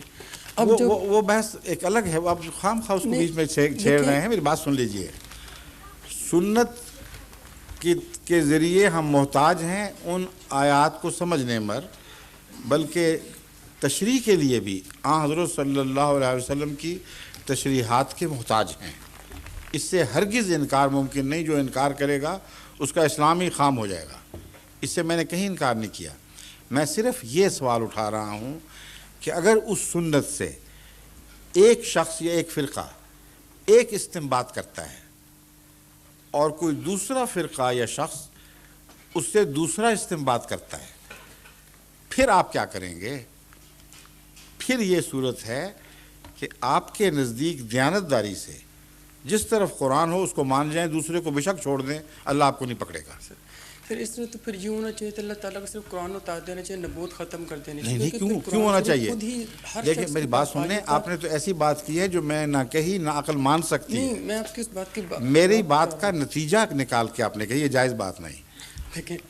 اب وہ بحث ایک الگ ہے، آپ خام خواہ اس کو بیچ میں چھیڑ رہے ہیں۔ میری بات سن لیجئے، سنت کے ذریعے ہم محتاج ہیں ان آیات کو سمجھنے پر، بلکہ تشریح کے لیے بھی آن حضرت صلی اللہ علیہ وسلم کی تشریحات کے محتاج ہیں۔ اس سے ہرگز انکار ممکن نہیں، جو انکار کرے گا اس کا اسلام ہی خام ہو جائے گا۔ اس سے میں نے کہیں انکار نہیں کیا، میں صرف یہ سوال اٹھا رہا ہوں کہ اگر اس سنت سے ایک شخص یا ایک فرقہ ایک استنباط کرتا ہے اور کوئی دوسرا فرقہ یا شخص اس سے دوسرا استنباط کرتا ہے، پھر آپ کیا کریں گے؟ پھر یہ صورت ہے کہ آپ کے نزدیک دیانتداری سے جس طرف قرآن ہو اس کو مان جائیں, دوسرے کو بے شک چھوڑ دیں, اللہ آپ کو نہیں پکڑے گا. پھر اس طرح تو پھر یہ ہونا چاہیے کہ اللہ تعالیٰ کو صرف قرآن اتار دینا چاہیے, نبوت ختم کر دینی چاہیے. نہیں, کیوں ہونا چاہیے؟ دیکھیں میری بات سنیں, آپ نے تو ایسی بات کی ہے جو میں نہ کہی نہ عقل مان سکتی. نہیں, میں آپ کی اس بات کی میری بات کا نتیجہ نکال کے آپ نے کہی, یہ جائز بات نہیں.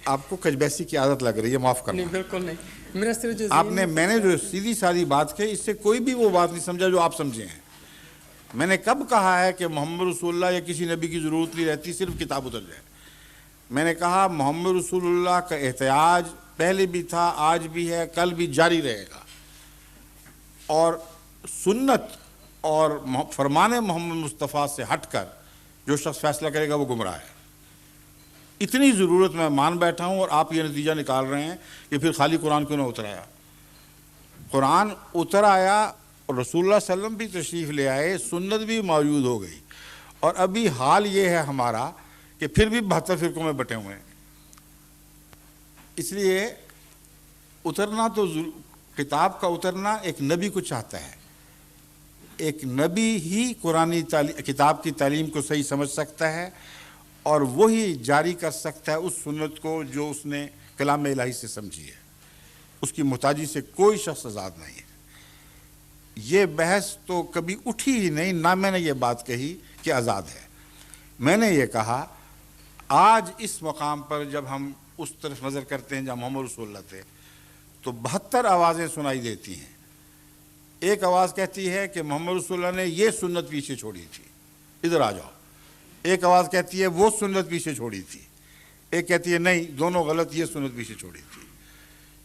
آپ کو کجبیسی کی عادت لگ رہی ہے, معاف کرنا. نہیں, بالکل نہیں. میرا صرف جو آپ نے, میں نے جو سیدھی ساری بات کہی اس سے کوئی بھی وہ بات نہیں سمجھا جو آپ سمجھے ہیں. میں نے کب کہا ہے کہ محمد رسول اللہ یا کسی نبی کی ضرورت نہیں رہتی, صرف کتاب اتر جائے؟ میں نے کہا محمد رسول اللہ کا احتجاج پہلے بھی تھا, آج بھی ہے, کل بھی جاری رہے گا. اور سنت اور فرمان محمد مصطفیٰ سے ہٹ کر جو شخص فیصلہ کرے گا وہ گمراہ ہے. اتنی ضرورت میں مان بیٹھا ہوں, اور آپ یہ نتیجہ نکال رہے ہیں کہ پھر خالی قرآن کیوں نہ اتر آیا. قرآن اتر آیا, اور رسول اللہ صلی اللہ علیہ وسلم بھی تشریف لے آئے, سنت بھی موجود ہو گئی, اور ابھی حال یہ ہے ہمارا کہ پھر بھی 72 فرقوں میں بٹے ہوئے ہیں. اس لیے اترنا تو کتاب کا اترنا ایک نبی کو چاہتا ہے. ایک نبی ہی قرآنی کتاب کی تعلیم کو صحیح سمجھ سکتا ہے, اور وہی جاری کر سکتا ہے اس سنت کو جو اس نے کلام الہی سے سمجھی ہے. اس کی محتاجی سے کوئی شخص آزاد نہیں ہے. یہ بحث تو کبھی اٹھی ہی نہیں, نہ میں نے یہ بات کہی کہ آزاد ہے. میں نے یہ کہا آج اس مقام پر جب ہم اس طرف نظر کرتے ہیں جہاں محمد رسول اللہ تھے, تو 72 آوازیں سنائی دیتی ہیں. ایک آواز کہتی ہے کہ محمد رسول اللہ نے یہ سنت پیچھے چھوڑی تھی, ادھر آ جاؤ. ایک آواز کہتی ہے وہ سنت پیچھے چھوڑی تھی. ایک کہتی ہے نہیں, دونوں غلط, یہ سنت پیچھے چھوڑی تھی.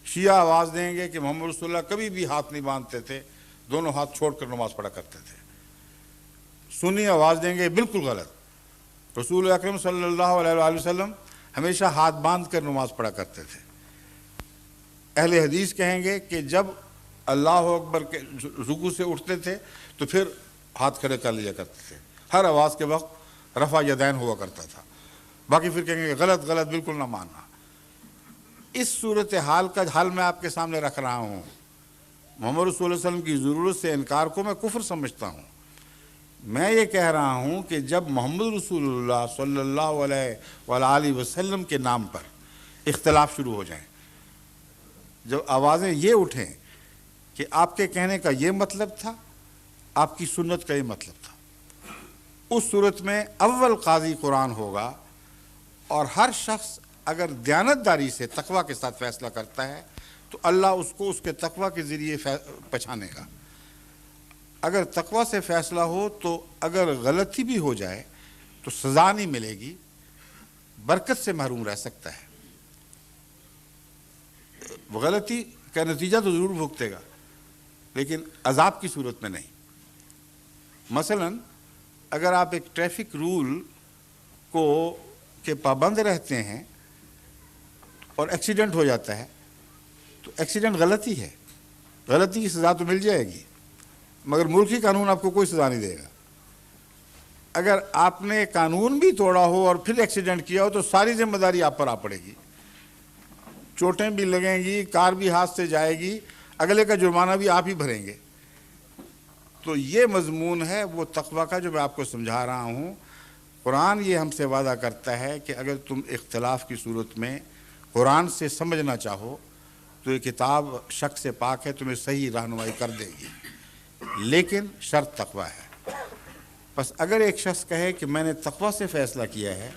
شیعہ آواز دیں گے کہ محمد رسول اللہ کبھی بھی ہاتھ نہیں باندھتے تھے, دونوں ہاتھ چھوڑ کر نماز پڑھا کرتے تھے. سنی آواز دیں گے بالکل غلط, رسول اکرم صلی اللہ علیہ وآلہ وسلم ہمیشہ ہاتھ باندھ کر نماز پڑھا کرتے تھے. اہل حدیث کہیں گے کہ جب اللہ اکبر کے رکوع سے اٹھتے تھے تو پھر ہاتھ کھڑے کر لیا کرتے تھے, ہر آواز کے وقت رفع یدین ہوا کرتا تھا. باقی پھر کہیں گے غلط غلط, بالکل نہ ماننا. اس صورتحال کا حل میں آپ کے سامنے رکھ رہا ہوں. محمد رسول اللہ علیہ وسلم کی ضرورت سے انکار کو میں کفر سمجھتا ہوں. میں یہ کہہ رہا ہوں کہ جب محمد رسول اللہ صلی اللہ علیہ وآلہ وسلم کے نام پر اختلاف شروع ہو جائیں, جب آوازیں یہ اٹھیں کہ آپ کے کہنے کا یہ مطلب تھا, آپ کی سنت کا یہ مطلب تھا, اس صورت میں اول قاضی قرآن ہوگا, اور ہر شخص اگر دیانتداری سے تقوی کے ساتھ فیصلہ کرتا ہے تو اللہ اس کو اس کے تقوی کے ذریعے پہچانے گا. اگر تقوی سے فیصلہ ہو تو اگر غلطی بھی ہو جائے تو سزا نہیں ملے گی, برکت سے محروم رہ سکتا ہے. غلطی کا نتیجہ تو ضرور بھگتے گا, لیکن عذاب کی صورت میں نہیں. مثلا اگر آپ ایک ٹریفک رول کو کے پابند رہتے ہیں اور ایکسیڈنٹ ہو جاتا ہے تو ایکسیڈنٹ غلطی ہے, غلطی کی سزا تو مل جائے گی, مگر ملکی قانون آپ کو کوئی سزا نہیں دے گا. اگر آپ نے قانون بھی توڑا ہو اور پھر ایکسیڈنٹ کیا ہو تو ساری ذمہ داری آپ پر آ پڑے گی, چوٹیں بھی لگیں گی, کار بھی ہاتھ سے جائے گی, اگلے کا جرمانہ بھی آپ ہی بھریں گے. تو یہ مضمون ہے وہ تقوی کا جو میں آپ کو سمجھا رہا ہوں. قرآن یہ ہم سے وعدہ کرتا ہے کہ اگر تم اختلاف کی صورت میں قرآن سے سمجھنا چاہو تو یہ کتاب شک سے پاک ہے, تمہیں صحیح رہنمائی کر دے گی, لیکن شرط تقوی ہے. بس اگر ایک شخص کہے کہ میں نے تقوی سے فیصلہ کیا ہے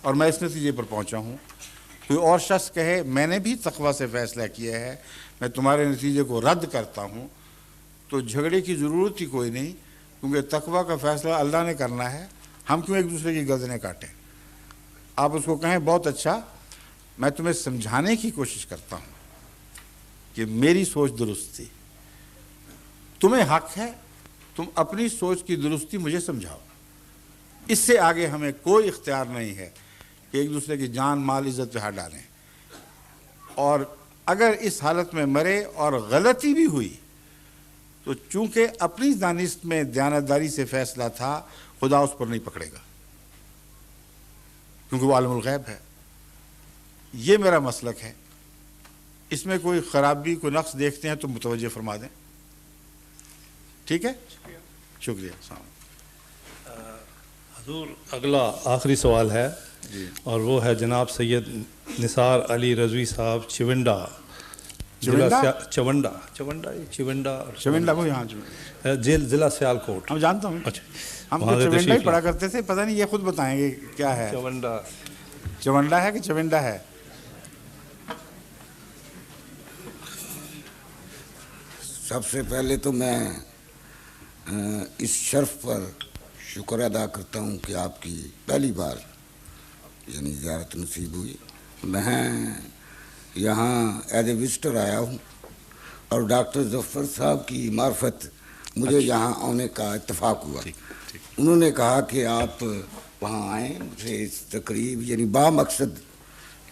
اور میں اس نتیجے پر پہنچا ہوں, کوئی اور شخص کہے میں نے بھی تقوی سے فیصلہ کیا ہے, میں تمہارے نتیجے کو رد کرتا ہوں, تو جھگڑے کی ضرورت ہی کوئی نہیں, کیونکہ تقوی کا فیصلہ اللہ نے کرنا ہے. ہم کیوں ایک دوسرے کی گردنیں کاٹیں. آپ اس کو کہیں بہت اچھا, میں تمہیں سمجھانے کی کوشش کرتا ہوں کہ میری سوچ درست تھی, تمہیں حق ہے, تم اپنی سوچ کی درستی مجھے سمجھاؤ. اس سے آگے ہمیں کوئی اختیار نہیں ہے کہ ایک دوسرے کی جان مال عزت پہ ہاتھ ڈالیں. اور اگر اس حالت میں مرے اور غلطی بھی ہوئی تو چونکہ اپنی دانست میں دیانتداری سے فیصلہ تھا, خدا اس پر نہیں پکڑے گا, کیونکہ وہ عالم الغیب ہے. یہ میرا مسلک ہے. اس میں کوئی خرابی کوئی نقص دیکھتے ہیں تو متوجہ فرما دیں. ٹھیک ہے، شکریہ. السلام علیکم. حضور اگلا آخری سوال ہے اور وہ ہے جناب سید نثار علی رضوی صاحب چونڈا، چونڈا کو یہاں ضلع سیالکوٹ. ہم جانتا ہوں، اچھا، ہم وہاں تو سے چونڈا ہی تشریف پڑھا کرتے تھے. پتہ نہیں یہ خود بتائیں گے کیا ہے. چونڈا ہے کہ چونڈا ہے؟ سب سے پہلے تو میں اس شرف پر شکر ادا کرتا ہوں کہ آپ کی پہلی بار یعنی زیارت نصیب ہوئی. میں یہاں ایز اے وزٹر آیا ہوں اور ڈاکٹر ظفر صاحب کی معرفت مجھے یہاں آنے کا اتفاق ہوا. انہوں نے کہا کہ آپ وہاں آئیں. مجھے اس تقریب یعنی با مقصد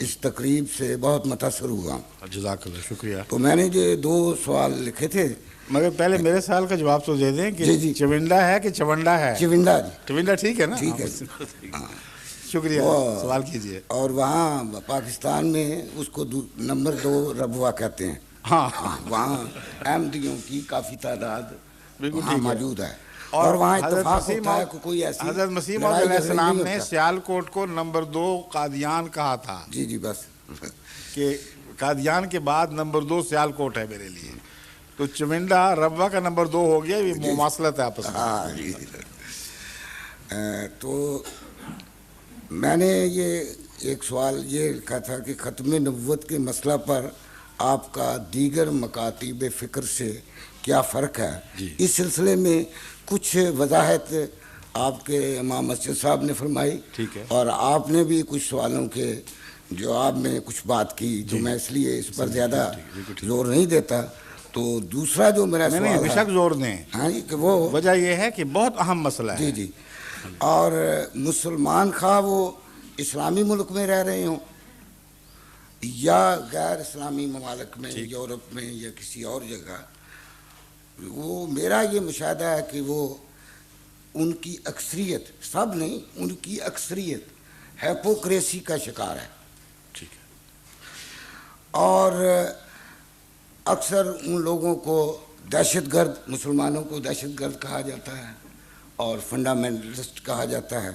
اس تقریب سے بہت متاثر ہوا. جزاک اللہ، شکریہ. تو میں نے جو 2 سوال لکھے تھے، مگر پہلے میرے سوال کا جواب تو دے دیں کہ جی. چونڈا ہے کہ چونڈا ہے؟ چونڈا جی. چونڈا ٹھیک ہے نا؟ ٹھیک ہے. شکریہ. سوال کیجئے. اور وہاں پاکستان میں اس کو نمبر 2 ربوہ کہتے ہیں. ہاں، وہاں احمدیوں کی کافی تعداد وہاں موجود ہے. اور وہاں حضرت اتفاق ہوتا ہے کہ کوئی ایسی حضرت مسیح موعود علیہ السلام نے سیالکوٹ کو نمبر 2 قادیان کہا تھا. جی بس کہ قادیان کے بعد نمبر 2 سیالکوٹ ہے میرے لیے. تو چونڈا ربوہ کا نمبر 2 ہو گیا. یہ مماثلت ہے آپس میں. ہاں جی. تو میں نے یہ ایک سوال یہ لکھا تھا کہ ختم نبوت کے مسئلہ پر آپ کا دیگر مکاتب فکر سے کیا فرق ہے. اس سلسلے میں کچھ وضاحت آپ کے امام مسجد صاحب نے فرمائی. ٹھیک ہے. اور آپ نے بھی کچھ سوالوں کے جواب میں کچھ بات کی جو میں اس لیے اس پر زیادہ زور نہیں دیتا. تو دوسرا جو میرا سوال ہے، بے شک زور دیں. ہاں جی، کہ وہ وجہ یہ ہے کہ بہت اہم مسئلہ ہے. جی. اور مسلمان خواہ وہ اسلامی ملک میں رہ رہے ہوں یا غیر اسلامی ممالک میں، یورپ میں یا کسی اور جگہ، وہ میرا یہ مشاہدہ ہے کہ وہ ان کی اکثریت، سب نہیں، ان کی اکثریت ہیپوکریسی کا شکار ہے. ٹھیک ہے. اور اکثر ان لوگوں کو دہشت گرد، مسلمانوں کو دہشت گرد کہا جاتا ہے اور فنڈامنٹلسٹ کہا جاتا ہے.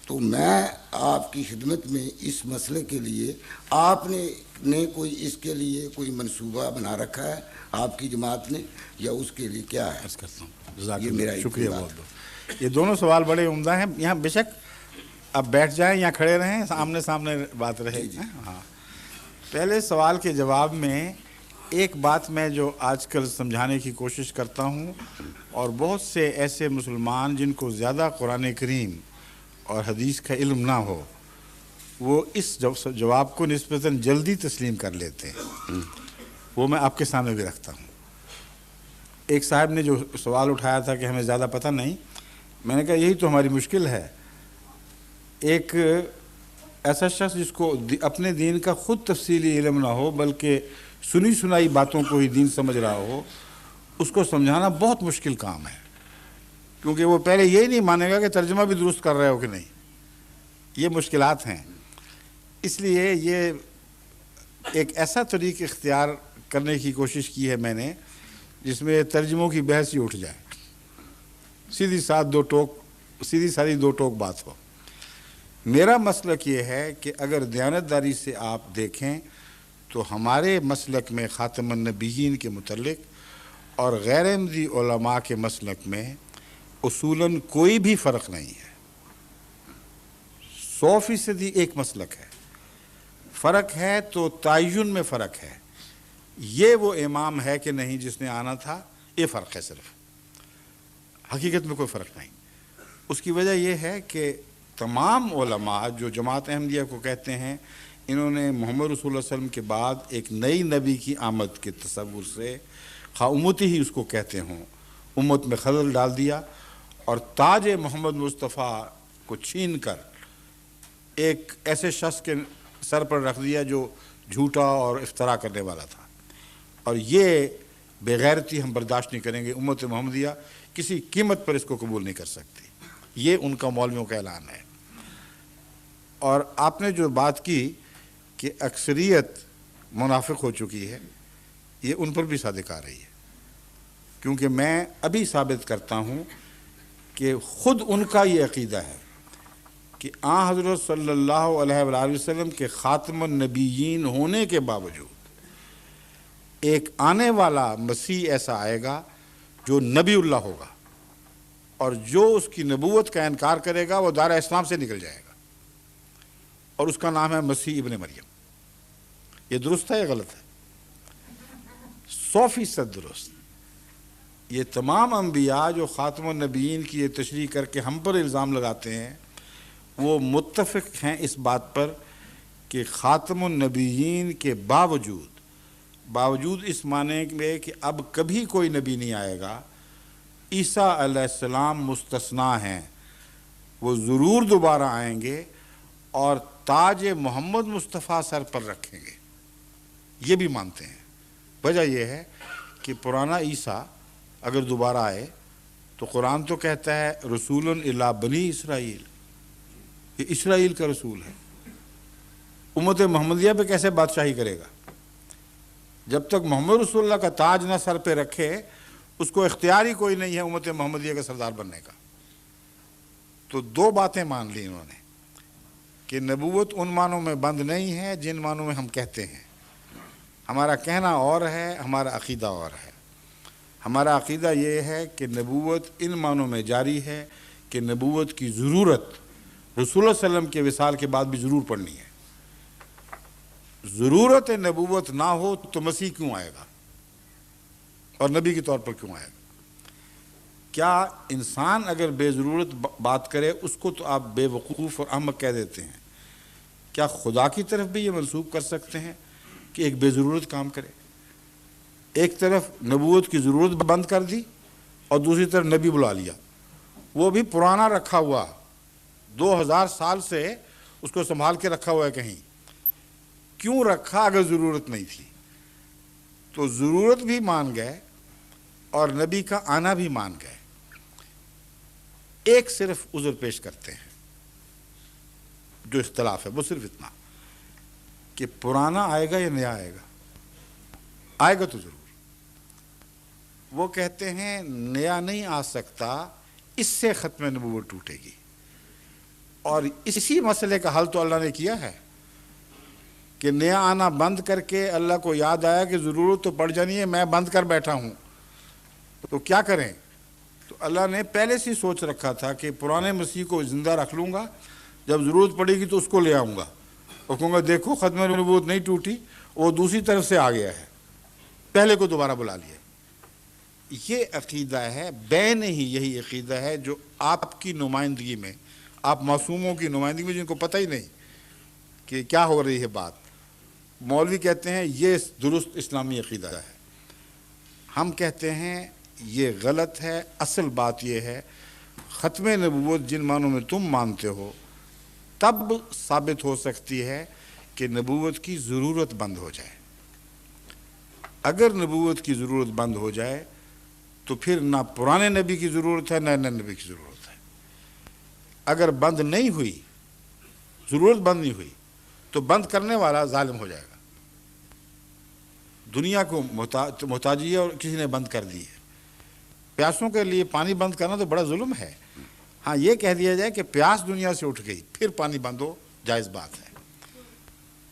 تو میں آپ کی خدمت میں اس مسئلے کے لیے، آپ نے کوئی اس کے لیے کوئی منصوبہ بنا رکھا ہے آپ کی جماعت نے، یا اس کے لیے کیا ہے؟ عرض کرتا ہوں. یہ میرا شکریہ بہت. یہ دونوں سوال بڑے عمدہ ہیں. یہاں بے شک اب بیٹھ جائیں یا کھڑے رہیں، آمنے سامنے بات رہے. ہاں، پہلے سوال کے جواب میں ایک بات میں جو آج کل سمجھانے کی کوشش کرتا ہوں، اور بہت سے ایسے مسلمان جن کو زیادہ قرآن کریم اور حدیث کا علم نہ ہو، وہ اس جواب کو نسبتاً جلدی تسلیم کر لیتے ہیں. وہ میں آپ کے سامنے بھی رکھتا ہوں. ایک صاحب نے جو سوال اٹھایا تھا کہ ہمیں زیادہ پتہ نہیں، میں نے کہا یہی تو ہماری مشکل ہے. ایک ایسا شخص جس کو اپنے دین کا خود تفصیلی علم نہ ہو بلکہ سنی سنائی باتوں کو ہی دین سمجھ رہا ہو، اس کو سمجھانا بہت مشکل کام ہے. کیونکہ وہ پہلے یہی نہیں مانے گا کہ ترجمہ بھی درست کر رہے ہو کہ نہیں. یہ مشکلات ہیں. اس لیے یہ ایک ایسا طریق اختیار کرنے کی کوشش کی ہے میں نے جس میں ترجموں کی بحث ہی اٹھ جائے. سیدھی سادی 2 ٹوک بات ہو. میرا مسلک یہ ہے کہ اگر دیانتداری سے آپ دیکھیں تو ہمارے مسلک میں خاتم النبیین کے متعلق اور غیر احمدی علماء کے مسلک میں اصولاً کوئی بھی فرق نہیں ہے. 100% ایک مسلک ہے. فرق ہے تو تعین میں فرق ہے. یہ وہ امام ہے کہ نہیں جس نے آنا تھا، یہ فرق ہے صرف. حقیقت میں کوئی فرق نہیں. اس کی وجہ یہ ہے کہ تمام علماء جو جماعت احمدیہ کو کہتے ہیں، انہوں نے محمد رسول اللہ علیہ وسلم کے بعد ایک نئی نبی کی آمد کے تصور سے، خواہ امتی ہی اس کو کہتے ہوں، امت میں خلل ڈال دیا اور تاج محمد مصطفیٰ کو چھین کر ایک ایسے شخص کے سر پر رکھ دیا جو جھوٹا اور افترا کرنے والا تھا. اور یہ بے غیرتی ہم برداشت نہیں کریں گے. امت محمدیہ کسی قیمت پر اس کو قبول نہیں کر سکتی. یہ ان کا مولویوں کا اعلان ہے. اور آپ نے جو بات کی کہ اکثریت منافق ہو چکی ہے، یہ ان پر بھی صادق آ رہی ہے. کیونکہ میں ابھی ثابت کرتا ہوں کہ خود ان کا یہ عقیدہ ہے کہ آن حضرت صلی اللہ علیہ وآلہ وسلم کے خاتم النبیین ہونے کے باوجود ایک آنے والا مسیح ایسا آئے گا جو نبی اللہ ہوگا، اور جو اس کی نبوت کا انکار کرے گا وہ دائرہ اسلام سے نکل جائے گا، اور اس کا نام ہے مسیح ابن مریم۔ یہ درست ہے یا غلط ہے؟ 100% درست۔ یہ تمام انبیاء جو خاتم النبیین کی یہ تشریح کر کے ہم پر الزام لگاتے ہیں، وہ متفق ہیں اس بات پر کہ خاتم النبیین کے باوجود اس معنی میں کہ اب کبھی کوئی نبی نہیں آئے گا، عیسیٰ علیہ السلام مستثنیٰ ہیں، وہ ضرور دوبارہ آئیں گے اور تاج محمد مصطفیٰ سر پر رکھیں گے، یہ بھی مانتے ہیں۔ وجہ یہ ہے کہ پرانا عیسیٰ اگر دوبارہ آئے تو قرآن تو کہتا ہے رسول الی بنی اسرائیل، یہ اسرائیل کا رسول ہے، امت محمدیہ پہ کیسے بادشاہی کرے گا؟ جب تک محمد رسول اللہ کا تاج نہ سر پہ رکھے اس کو اختیار ہی کوئی نہیں ہے امت محمدیہ کا سردار بننے کا۔ تو دو باتیں مان لی انہوں نے کہ نبوت ان معنوں میں بند نہیں ہے جن معنوں میں ہم کہتے ہیں، ہمارا کہنا اور ہے، ہمارا عقیدہ اور ہے۔ ہمارا عقیدہ یہ ہے کہ نبوت ان معنوں میں جاری ہے کہ نبوت کی ضرورت رسول اللہ علیہ وسلم کے وصال کے بعد بھی ضرور پڑنی ہے۔ ضرورت نبوت نہ ہو تو مسیح کیوں آئے گا اور نبی کے طور پر کیوں آئے گا؟ کیا انسان اگر بے ضرورت بات کرے اس کو تو آپ بے وقوف اور احمق کہہ دیتے ہیں، کیا خدا کی طرف بھی یہ منسوب کر سکتے ہیں کہ ایک بے ضرورت کام کرے؟ ایک طرف نبوت کی ضرورت بند کر دی اور دوسری طرف نبی بلا لیا، وہ بھی پرانا رکھا ہوا، 2000 سال سے اس کو سنبھال کے رکھا ہوا ہے کہیں۔ کیوں رکھا اگر ضرورت نہیں تھی؟ تو ضرورت بھی مان گئے اور نبی کا آنا بھی مان گئے۔ ایک صرف عذر پیش کرتے ہیں جو اختلاف ہے، وہ صرف اتنا کہ پرانا آئے گا یا نیا آئے گا؟ آئے گا تو ضرور۔ وہ کہتے ہیں نیا نہیں آ سکتا، اس سے ختم نبوت ٹوٹے گی، اور اسی مسئلے کا حل تو اللہ نے کیا ہے کہ نیا آنا بند کر کے اللہ کو یاد آیا کہ ضرورت تو پڑ جانی ہے، میں بند کر بیٹھا ہوں، تو کیا کریں؟ تو اللہ نے پہلے سے سوچ رکھا تھا کہ پرانے مسیح کو زندہ رکھ لوں گا، جب ضرورت پڑے گی تو اس کو لے آؤں گا اور کہوں گا دیکھو ختم نبوت نہیں ٹوٹی، وہ دوسری طرف سے آ گیا ہے، پہلے کو دوبارہ بلا لیا۔ یہ عقیدہ ہے، بین ہی یہی عقیدہ ہے جو آپ کی نمائندگی میں، آپ معصوموں کی نمائندگی میں جن کو پتہ ہی نہیں کہ کیا ہو رہی ہے بات، مولوی کہتے ہیں یہ درست اسلامی عقیدہ ہے، ہم کہتے ہیں یہ غلط ہے۔ اصل بات یہ ہے ختم نبوت جن معنوں میں تم مانتے ہو تب ثابت ہو سکتی ہے کہ نبوت کی ضرورت بند ہو جائے۔ اگر نبوت کی ضرورت بند ہو جائے تو پھر نہ پرانے نبی کی ضرورت ہے نہ نئے نبی کی ضرورت ہے۔ اگر بند نہیں ہوئی، ضرورت بند نہیں ہوئی، تو بند کرنے والا ظالم ہو جائے گا۔ دنیا کو محتاجی ہے اور کسی نے بند کر دی ہے۔ پیاسوں کے لیے پانی بند کرنا تو بڑا ظلم ہے۔ ہاں یہ کہہ دیا جائے کہ پیاس دنیا سے اٹھ گئی پھر پانی بند ہو، جائز بات ہے،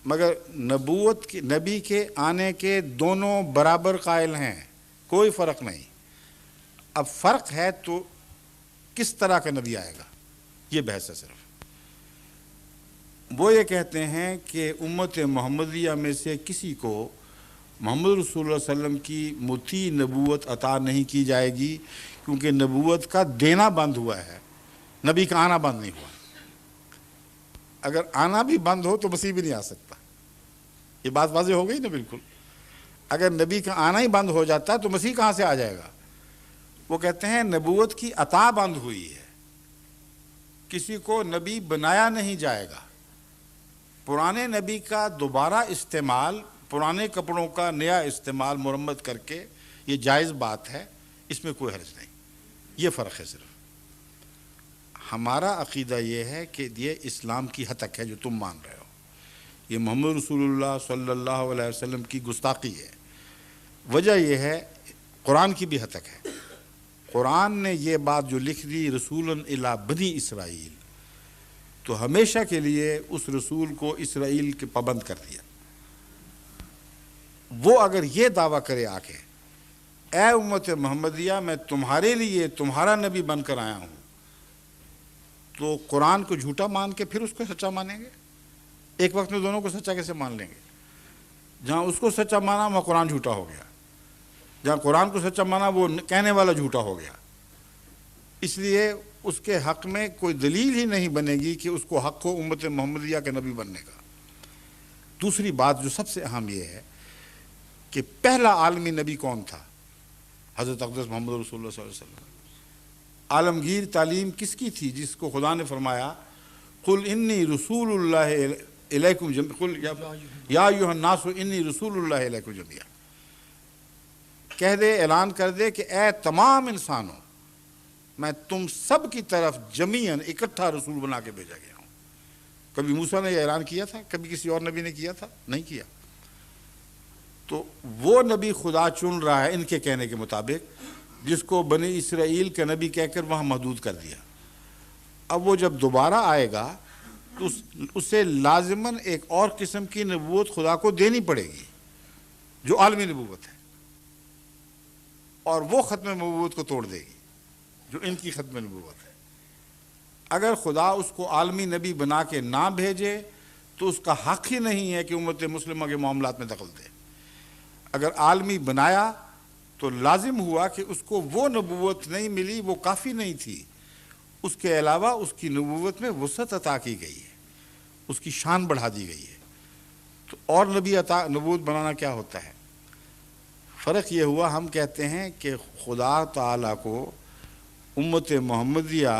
مگر نبوت کی، نبی کے آنے کے دونوں برابر قائل ہیں، کوئی فرق نہیں۔ اب فرق ہے تو کس طرح کا نبی آئے گا، یہ بحث ہے صرف۔ وہ یہ کہتے ہیں کہ امت محمدیہ میں سے کسی کو محمد رسول اللہ صلی اللہ علیہ وسلم کی مطیع نبوت عطا نہیں کی جائے گی، کیونکہ نبوت کا دینا بند ہوا ہے، نبی کا آنا بند نہیں ہوا۔ اگر آنا بھی بند ہو تو مسیح بھی نہیں آ سکتا، یہ بات واضح ہو گئی نا بالکل۔ اگر نبی کا آنا ہی بند ہو جاتا تو مسیح کہاں سے آ جائے گا؟ وہ کہتے ہیں نبوت کی عطا بند ہوئی ہے، کسی کو نبی بنایا نہیں جائے گا۔ پرانے نبی کا دوبارہ استعمال، پرانے کپڑوں کا نیا استعمال مرمت کر کے یہ جائز بات ہے، اس میں کوئی حرج نہیں، یہ فرق ہے صرف۔ ہمارا عقیدہ یہ ہے کہ یہ اسلام کی ہتک ہے جو تم مان رہے ہو، یہ محمد رسول اللہ صلی اللہ علیہ وسلم کی گستاخی ہے۔ وجہ یہ ہے قرآن کی بھی ہتک ہے. قرآن نے یہ بات جو لکھ دی رسولاً الی بنی اسرائیل، تو ہمیشہ کے لیے اس رسول کو اسرائیل کے پابند کر دیا. وہ اگر یہ دعویٰ کرے آ کے اے امت محمدیہ میں تمہارے لیے تمہارا نبی بن کر آیا ہوں، تو قرآن کو جھوٹا مان کے پھر اس کو سچا مانیں گے؟ ایک وقت میں دونوں کو سچا کیسے مان لیں گے؟ جہاں اس کو سچا مانا وہاں قرآن جھوٹا ہو گیا، جہاں قرآن کو سچا مانا وہ کہنے والا جھوٹا ہو گیا. اس لیے اس کے حق میں کوئی دلیل ہی نہیں بنے گی کہ اس کو حق ہو امت محمدیہ کے نبی بننے کا. دوسری بات جو سب سے اہم یہ ہے کہ پہلا عالمی نبی کون تھا؟ حضرت اقدس محمد رسول اللہ صلی اللہ علیہ وسلم. عالمگیر تعلیم کس کی تھی؟ جس کو خدا نے فرمایا قل انی رسول اللہ الیکم قل یا ایھا الناس انی رسول اللہ الیکم جمیعا. کہہ دے، اعلان کر دے کہ اے تمام انسانوں، میں تم سب کی طرف جمیعاً اکٹھا رسول بنا کے بھیجا گیا ہوں. کبھی موسیٰ نے یہ اعلان کیا تھا؟ کبھی کسی اور نبی نے کیا تھا؟ نہیں کیا. تو وہ نبی خدا چن رہا ہے ان کے کہنے کے مطابق، جس کو بنی اسرائیل کا نبی کہہ کر وہاں محدود کر دیا. اب وہ جب دوبارہ آئے گا تو اسے لازماً ایک اور قسم کی نبوت خدا کو دینی پڑے گی جو عالمی نبوت ہے، اور وہ ختم نبوت کو توڑ دے گی جو ان کی ختم نبوت ہے. اگر خدا اس کو عالمی نبی بنا کے نہ بھیجے تو اس کا حق ہی نہیں ہے کہ امت مسلمہ کے معاملات میں دخل دے. اگر عالمی بنایا تو لازم ہوا کہ اس کو وہ نبوت نہیں ملی، وہ کافی نہیں تھی، اس کے علاوہ اس کی نبوت میں وسعت عطا کی گئی ہے، اس کی شان بڑھا دی گئی ہے. تو اور نبوت بنانا کیا ہوتا ہے؟ فرق یہ ہوا، ہم کہتے ہیں کہ خدا تعالیٰ کو امت محمدیہ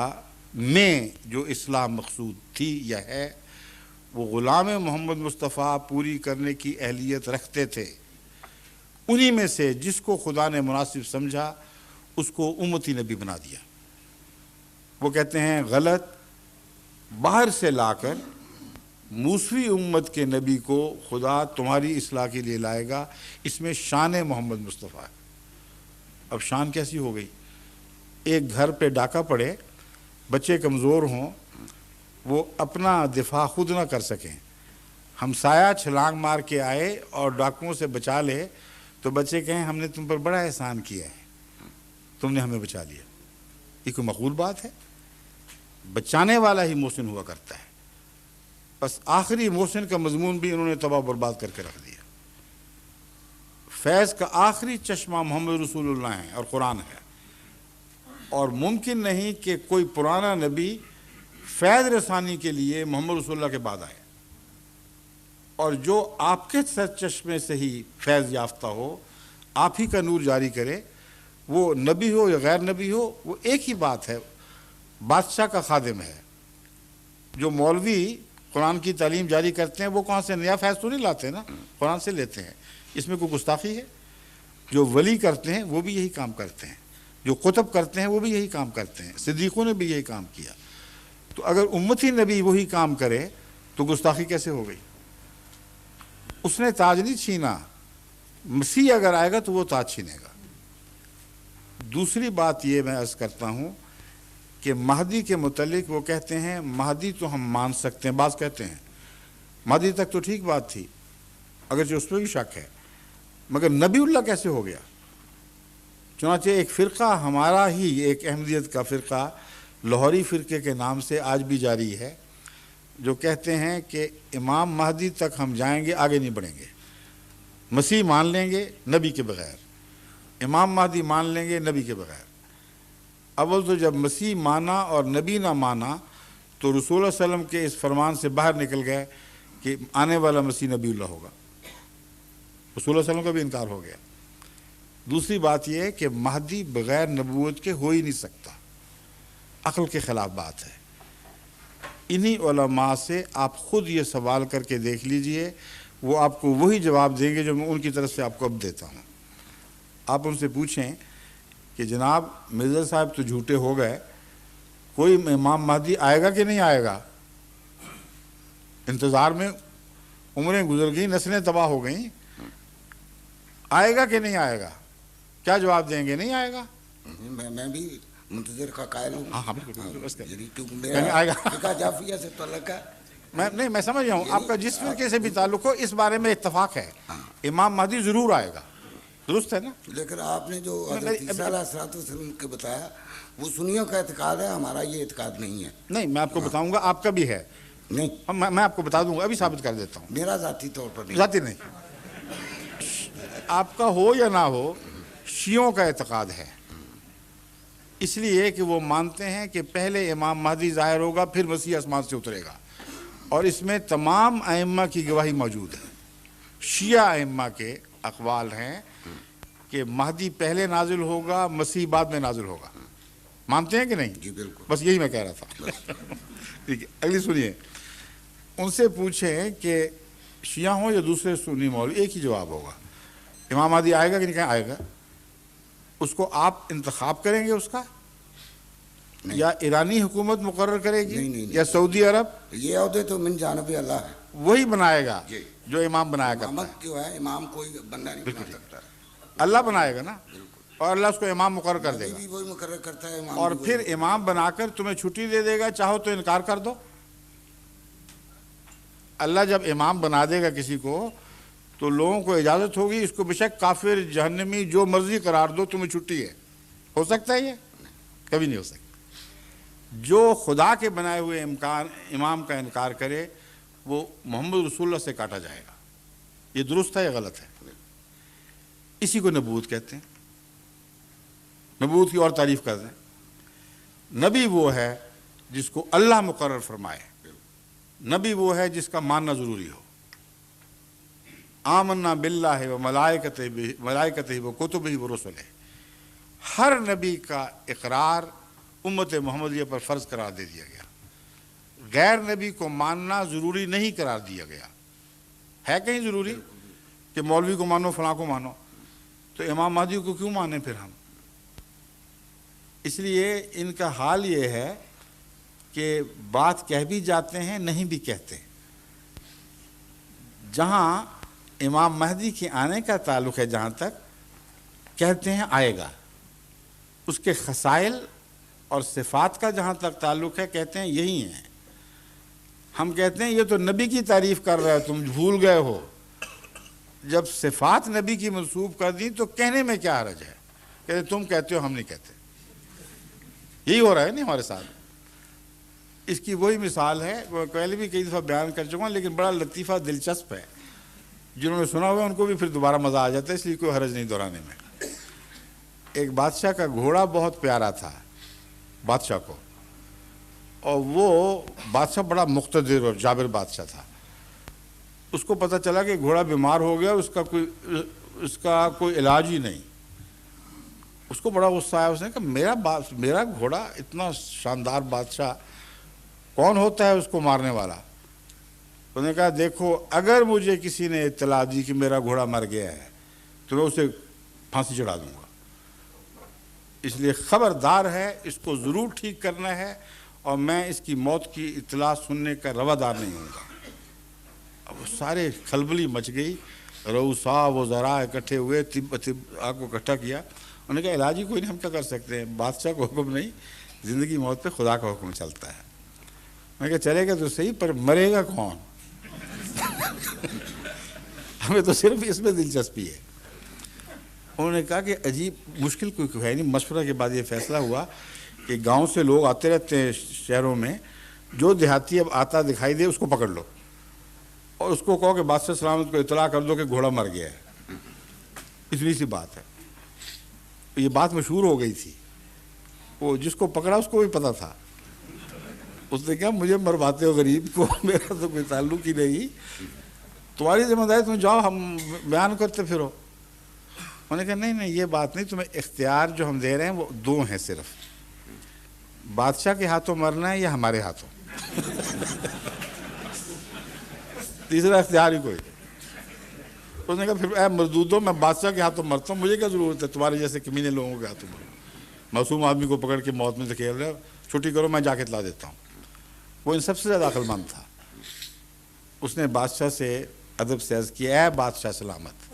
میں جو اصلاح مقصود تھی یا ہے، وہ غلام محمد مصطفیٰ پوری کرنے کی اہلیت رکھتے تھے. انہی میں سے جس کو خدا نے مناسب سمجھا اس کو امتی نبی بنا دیا. وہ کہتے ہیں غلط، باہر سے لا کر موسوی امت کے نبی کو خدا تمہاری اصلاح کے لیے لائے گا، اس میں شان محمد مصطفیٰ ہے. اب شان کیسی ہو گئی؟ ایک گھر پہ ڈاکہ پڑے، بچے کمزور ہوں، وہ اپنا دفاع خود نہ کر سکیں، ہمسایہ چھلانگ مار کے آئے اور ڈاکوؤں سے بچا لے، تو بچے کہیں ہم نے تم پر بڑا احسان کیا ہے، تم نے ہمیں بچا لیا. یہ کوئی معقول بات ہے؟ بچانے والا ہی محسن ہوا کرتا ہے. بس آخری محسن کا مضمون بھی انہوں نے تباہ برباد کر کے رکھ دیا. فیض کا آخری چشمہ محمد رسول اللہ ہے اور قرآن ہے، اور ممکن نہیں کہ کوئی پرانا نبی فیض رسانی کے لیے محمد رسول اللہ کے بعد آئے، اور جو آپ کے سر چشمے سے ہی فیض یافتہ ہو، آپ ہی کا نور جاری کرے، وہ نبی ہو یا غیر نبی ہو، وہ ایک ہی بات ہے، بادشاہ کا خادم ہے. جو مولوی قرآن کی تعلیم جاری کرتے ہیں وہ کہاں سے نیا فیض تو نہیں لاتے نا، قرآن سے لیتے ہیں. اس میں کوئی گستاخی ہے؟ جو ولی کرتے ہیں وہ بھی یہی کام کرتے ہیں، جو قطب کرتے ہیں وہ بھی یہی کام کرتے ہیں، صدیقوں نے بھی یہی کام کیا. تو اگر امتی نبی وہی کام کرے تو گستاخی کیسے ہو گئی؟ اس نے تاج نہیں چھینا، مسیح اگر آئے گا تو وہ تاج چھینے گا. دوسری بات یہ میں عرض کرتا ہوں کہ مہدی کے متعلق وہ کہتے ہیں مہدی تو ہم مان سکتے ہیں، بعض کہتے ہیں مہدی تک تو ٹھیک بات تھی، اگرچہ اس پہ بھی شک ہے، مگر نبی اللہ کیسے ہو گیا؟ چنانچہ ایک فرقہ ہمارا ہی، ایک احمدیت کا فرقہ لاہوری فرقے کے نام سے آج بھی جاری ہے، جو کہتے ہیں کہ امام مہدی تک ہم جائیں گے، آگے نہیں بڑھیں گے. مسیح مان لیں گے نبی کے بغیر، امام مہدی مان لیں گے نبی کے بغیر. اول تو جب مسیح مانا اور نبی نہ مانا تو رسول اللہ علیہ وسلم کے اس فرمان سے باہر نکل گئے کہ آنے والا مسیح نبی اللہ ہوگا. رسول اللہ علیہ وسلم کا بھی انکار ہو گیا. دوسری بات یہ ہے کہ مہدی بغیر نبوت کے ہو ہی نہیں سکتا، عقل کے خلاف بات ہے. انہی علماء سے آپ خود یہ سوال کر کے دیکھ لیجئے، وہ آپ کو وہی جواب دیں گے جو میں ان کی طرف سے آپ کو اب دیتا ہوں. آپ ان سے پوچھیں کہ جناب مرزا صاحب تو جھوٹے ہو گئے، کوئی امام مہدی آئے گا کہ نہیں آئے گا؟ انتظار میں عمریں گزر گئیں، نسلیں تباہ ہو گئیں، آئے گا کہ نہیں آئے گا؟ کیا جواب دیں گے؟ نہیں آئے گا. میں بھی منتظر کا قائل ہوں. ہاں بالکل اس کا کیونکہ کہیں میرا آئے گا. فقہ جعفریہ سے تعلق ہے. میں سمجھ رہا ہوں آپ کا جس فرقے سے بھی تعلق ہو اس بارے میں اتفاق ہے. امام مہدی ضرور آئے گا. درست ہے نا؟ لیکن آپ نے جو حضرت عیسیٰ علیہ السلام کے بتایا وہ سنیوں کا اعتقاد ہے, ہمارا یہ اعتقاد نہیں ہے. نہیں میں آپ کو بتاؤں گا, آپ کا بھی ہے. نہیں میں آپ کو بتا دوں گا, ابھی ثابت کر دیتا ہوں. میرا ذاتی طور پر نہیں. ذاتی نہیں, آپ کا ہو یا نہ ہو, شیعوں کا اعتقاد ہے. اس لیے کہ وہ مانتے ہیں کہ پہلے امام مہدی ظاہر ہوگا پھر مسیح آسمان سے اترے گا, اور اس میں تمام ائمہ کی گواہی موجود ہے. شیعہ ائمہ کے اقوال ہیں کہ مہدی پہلے نازل ہوگا, مسیح بعد میں نازل ہوگا. مانتے ہیں کہ نہیں؟ جی بالکل. بس یہی میں کہہ رہا تھا. ٹھیک ہے, اگلی سنیے. ان سے پوچھیں کہ شیعہ ہوں یا دوسرے سنی مولوی, ایک ہی جواب ہوگا, امام مہدی آئے گا کہ نہیں کہیں آئے گا. اس کو آپ انتخاب کریں گے اس کا, یا ایرانی حکومت مقرر کرے گی, نہیں. یا سعودی عرب؟ یہ عہدے تو من جانب اللہ ہے, وہی بنائے گا جی. جو امام بنایا کرتا ہے. امامت جو ہے امام کوئی بندہ نہیں بنا سکتا. اللہ بنائے گا نا, اور اللہ اس کو امام مقرر کر دے گا. بھی وہی مقرر کرتا ہے امام. اور بھی پھر وہی. امام بنا کر تمہیں چھٹی دے دے گا, چاہو تو انکار کر دو. اللہ جب امام بنا دے گا کسی کو تو لوگوں کو اجازت ہوگی اس کو بے شک کافر, جہنمی, جو مرضی قرار دو, تمہیں چھٹی ہے. ہو سکتا ہے یہ؟ کبھی نہیں ہو سکتا. جو خدا کے بنائے ہوئے امام کا انکار کرے وہ محمد رسول اللہ سے کاٹا جائے گا. یہ درست ہے یا غلط ہے؟ اسی کو نبوت کہتے ہیں. نبوت کی اور تعریف کرتے ہیں. نبی وہ ہے جس کو اللہ مقرر فرمائے, نبی وہ ہے جس کا ماننا ضروری ہو. آمنا باللہ و ملائکتہ و کتبہ و رسلہ, ہر نبی کا اقرار امت محمدیہ پر فرض قرار دے دیا گیا. غیر نبی کو ماننا ضروری نہیں قرار دیا گیا. ہے کہیں ضروری کہ مولوی کو مانو, فلاں کو مانو؟ تو امام مہدی کو کیوں مانیں پھر ہم؟ اس لیے ان کا حال یہ ہے کہ بات کہہ بھی جاتے ہیں, نہیں بھی کہتے. جہاں امام مہدی کے آنے کا تعلق ہے, جہاں تک کہتے ہیں آئے گا. اس کے خصائل اور صفات کا جہاں تک تعلق ہے کہتے ہیں یہی ہیں. ہم کہتے ہیں یہ تو نبی کی تعریف کر رہے ہو, تم بھول گئے ہو. جب صفات نبی کی منسوب کر دی تو کہنے میں کیا حرج ہے؟ کہتے تم کہتے ہو, ہم نہیں کہتے. یہی ہو رہا ہے نہیں ہمارے ساتھ. اس کی وہی مثال ہے, وہ پہلے بھی کئی دفعہ بیان کر چکا ہوں, لیکن بڑا لطیفہ دلچسپ ہے. جنہوں نے سنا ہوا ان کو بھی پھر دوبارہ مزہ آ جاتا ہے, اس لیے کوئی حرج نہیں دہرانے میں. ایک بادشاہ کا گھوڑا بہت پیارا تھا بادشاہ کو, اور وہ بادشاہ بڑا مقتدر اور جابر بادشاہ تھا. اس کو پتہ چلا کہ گھوڑا بیمار ہو گیا, اس کا کوئی علاج ہی نہیں. اس کو بڑا غصہ آیا. اس نے کہا میرا گھوڑا اتنا شاندار بادشاہ, کون ہوتا ہے اس کو مارنے والا؟ انہوں نے کہا دیکھو, اگر مجھے کسی نے اطلاع دی کہ میرا گھوڑا مر گیا ہے تو میں اسے پھانسی چڑھا دوں گا. اس لیے خبردار ہے, اس کو ضرور ٹھیک کرنا ہے, اور میں اس کی موت کی اطلاع سننے کا روادار نہیں ہوں گا. اب وہ سارے کھلبلی مچ گئی, رؤساء وزراء اکٹھے ہوئے, آپ کو اکٹھا کیا. انہوں نے کہا علاج ہی کوئی نہیں, ہم کیا کر سکتے ہیں, بادشاہ کو حکم نہیں, زندگی موت پہ خدا کا حکم چلتا ہے. میں کہا چلے گا تو صحیح, پر مرے گا کون؟ ہمیں تو صرف اس میں دلچسپی ہے. انہوں نے کہا کہ عجیب مشکل کوئی ہے نہیں. مشورہ کے بعد یہ فیصلہ ہوا کہ گاؤں سے لوگ آتے رہتے ہیں شہروں میں, جو دیہاتی اب آتا دکھائی دے اس کو پکڑ لو, اور اس کو کہو کہ بادشاہ سلامت کو اطلاع کر دو کہ گھوڑا مر گیا ہے. اتنی سی بات ہے. یہ بات مشہور ہو گئی تھی. وہ جس کو پکڑا اس کو بھی پتہ تھا. اس نے کہا مجھے مرواتے ہو غریب کو, میرا تو کوئی تعلق ہی نہیں, تمہاری ذمہ داری, تم جاؤ, ہم بیان کرتے پھرو. انہوں نے کہا نہیں یہ بات نہیں, تمہیں اختیار جو ہم دے رہے ہیں وہ دو ہیں صرف, بادشاہ کے ہاتھوں مرنا ہے یا ہمارے ہاتھوں. تیسرا اختیار ہی کوئی. اس نے کہا پھر اے مردودو, میں بادشاہ کے ہاتھوں مرتا ہوں, مجھے کیا ضرورت ہے تمہارے جیسے کمینے لوگوں کے ہاتھوں مروں. معصوم آدمی کو پکڑ کے موت میں دھکیل رہے, چھٹی کرو میں جا کے لا دیتا ہوں. وہ ان سب سے زیادہ عقل مند تھا. اس نے بادشاہ سے ادب سے عرض کیا, اے بادشاہ سلامت,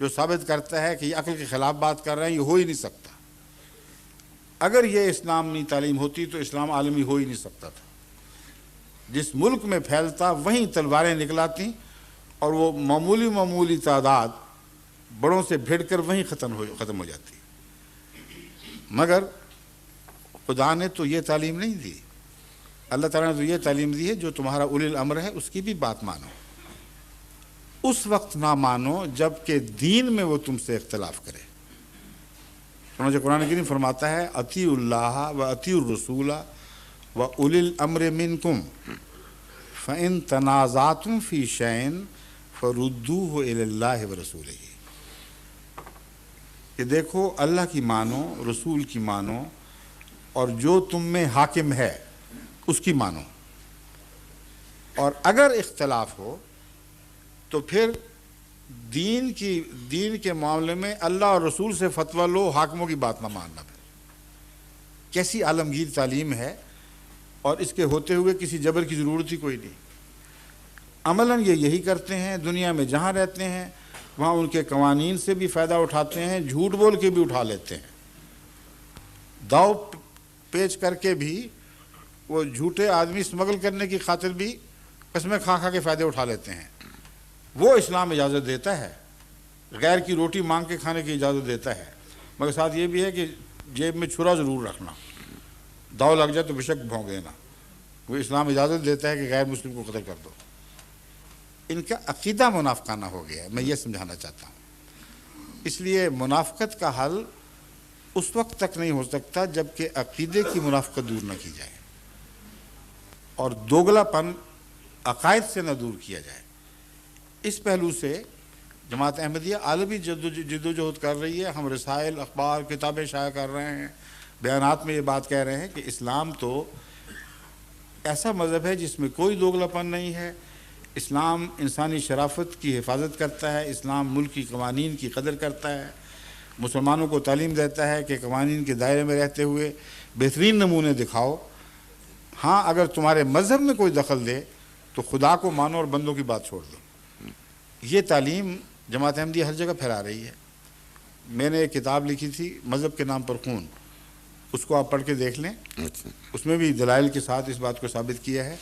جو ثابت کرتا ہے کہ یہ عقل کے خلاف بات کر رہے ہیں، یہ ہو ہی نہیں سکتا۔ اگر یہ اسلامی تعلیم ہوتی تو اسلام عالمی ہو ہی نہیں سکتا تھا۔ جس ملک میں پھیلتا وہیں تلواریں نکلاتی اور وہ معمولی تعداد بڑوں سے بھیڑ کر وہیں ختم ہو جاتی۔ مگر خدا نے تو یہ تعلیم نہیں دی، اللہ تعالیٰ نے تو یہ تعلیم دی ہے جو تمہارا اولی الامر ہے اس کی بھی بات مانو، اس وقت نہ مانو جب کہ دین میں وہ تم سے اختلاف کرے۔ چنانچہ قرآن کریم فرماتا ہے اطیعوا اللہ و اطیعوا الرسول و اولی الامر منکم فإن تنازعتم فی شیء فردوہ الی اللہ ورسولہ، کہ دیکھو اللہ کی مانو، رسول کی مانو، اور جو تم میں حاکم ہے اس کی مانو، اور اگر اختلاف ہو تو پھر دین کے معاملے میں اللہ اور رسول سے فتویٰ لو، حاکموں کی بات نہ ماننا۔ پھر کیسی عالمگیر تعلیم ہے، اور اس کے ہوتے ہوئے کسی جبر کی ضرورت ہی کوئی نہیں۔ عملاً یہ یہی کرتے ہیں، دنیا میں جہاں رہتے ہیں وہاں ان کے قوانین سے بھی فائدہ اٹھاتے ہیں، جھوٹ بول کے بھی اٹھا لیتے ہیں، داؤ پیچ کر کے بھی وہ جھوٹے آدمی اسمگل کرنے کی خاطر بھی قسمیں کھا کے فائدے اٹھا لیتے ہیں۔ وہ اسلام اجازت دیتا ہے، غیر کی روٹی مانگ کے کھانے کی اجازت دیتا ہے، مگر ساتھ یہ بھی ہے کہ جیب میں چھرا ضرور رکھنا، داؤ لگ جائے تو بے شک بھونک دینا۔ وہ اسلام اجازت دیتا ہے کہ غیر مسلم کو قتل کر دو۔ ان کا عقیدہ منافقانہ ہو گیا ہے، میں یہ سمجھانا چاہتا ہوں۔ اس لیے منافقت کا حل اس وقت تک نہیں ہو سکتا جب کہ عقیدے کی منافقت دور نہ کی جائے اور دوگلا پن عقائد سے نہ دور کیا جائے۔ اس پہلو سے جماعت احمدیہ عالمی جدوجہد کر رہی ہے۔ ہم رسائل، اخبار، کتابیں شائع کر رہے ہیں، بیانات میں یہ بات کہہ رہے ہیں کہ اسلام تو ایسا مذہب ہے جس میں کوئی دوگلا پن نہیں ہے، اسلام انسانی شرافت کی حفاظت کرتا ہے، اسلام ملک کی قوانین کی قدر کرتا ہے، مسلمانوں کو تعلیم دیتا ہے کہ قوانین کے دائرے میں رہتے ہوئے بہترین نمونے دکھاؤ۔ ہاں اگر تمہارے مذہب میں کوئی دخل دے تو خدا کو مانو اور بندوں کی بات چھوڑ دو۔ یہ تعلیم جماعت احمدیہ ہر جگہ پھیلا رہی ہے۔ میں نے ایک کتاب لکھی تھی مذہب کے نام پر خون، اس کو آپ پڑھ کے دیکھ لیں، اس میں بھی دلائل کے ساتھ اس بات کو ثابت کیا ہے۔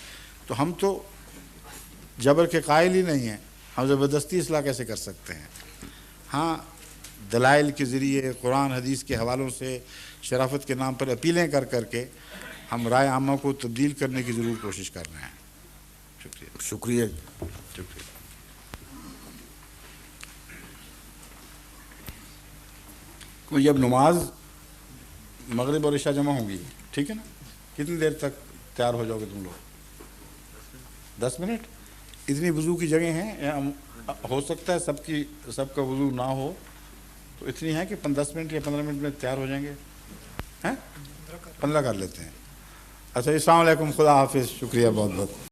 تو ہم تو جبر کے قائل ہی نہیں ہیں، ہم زبردستی اصلاح کیسے کر سکتے ہیں؟ ہاں دلائل کے ذریعے، قرآن حدیث کے حوالوں سے، شرافت کے نام پر اپیلیں کر کے ہم رائے عامہ کو تبدیل کرنے کی ضرور کوشش کر رہے ہیں۔ شکریہ۔ جب نماز مغرب اور عشاء جمع ہوں گی، ٹھیک ہے نا، کتنی دیر تک تیار ہو جاؤ گے تم لوگ؟ 10 منٹ؟ اتنی وضو کی جگہ ہیں، ہو سکتا ہے سب کا وضو نہ ہو تو اتنی ہے کہ 10 منٹ یا 15 منٹ میں تیار ہو جائیں گے، 15 کر لیتے ہیں۔ اچھا، السلام علیکم، خدا حافظ، شکریہ بہت بہت۔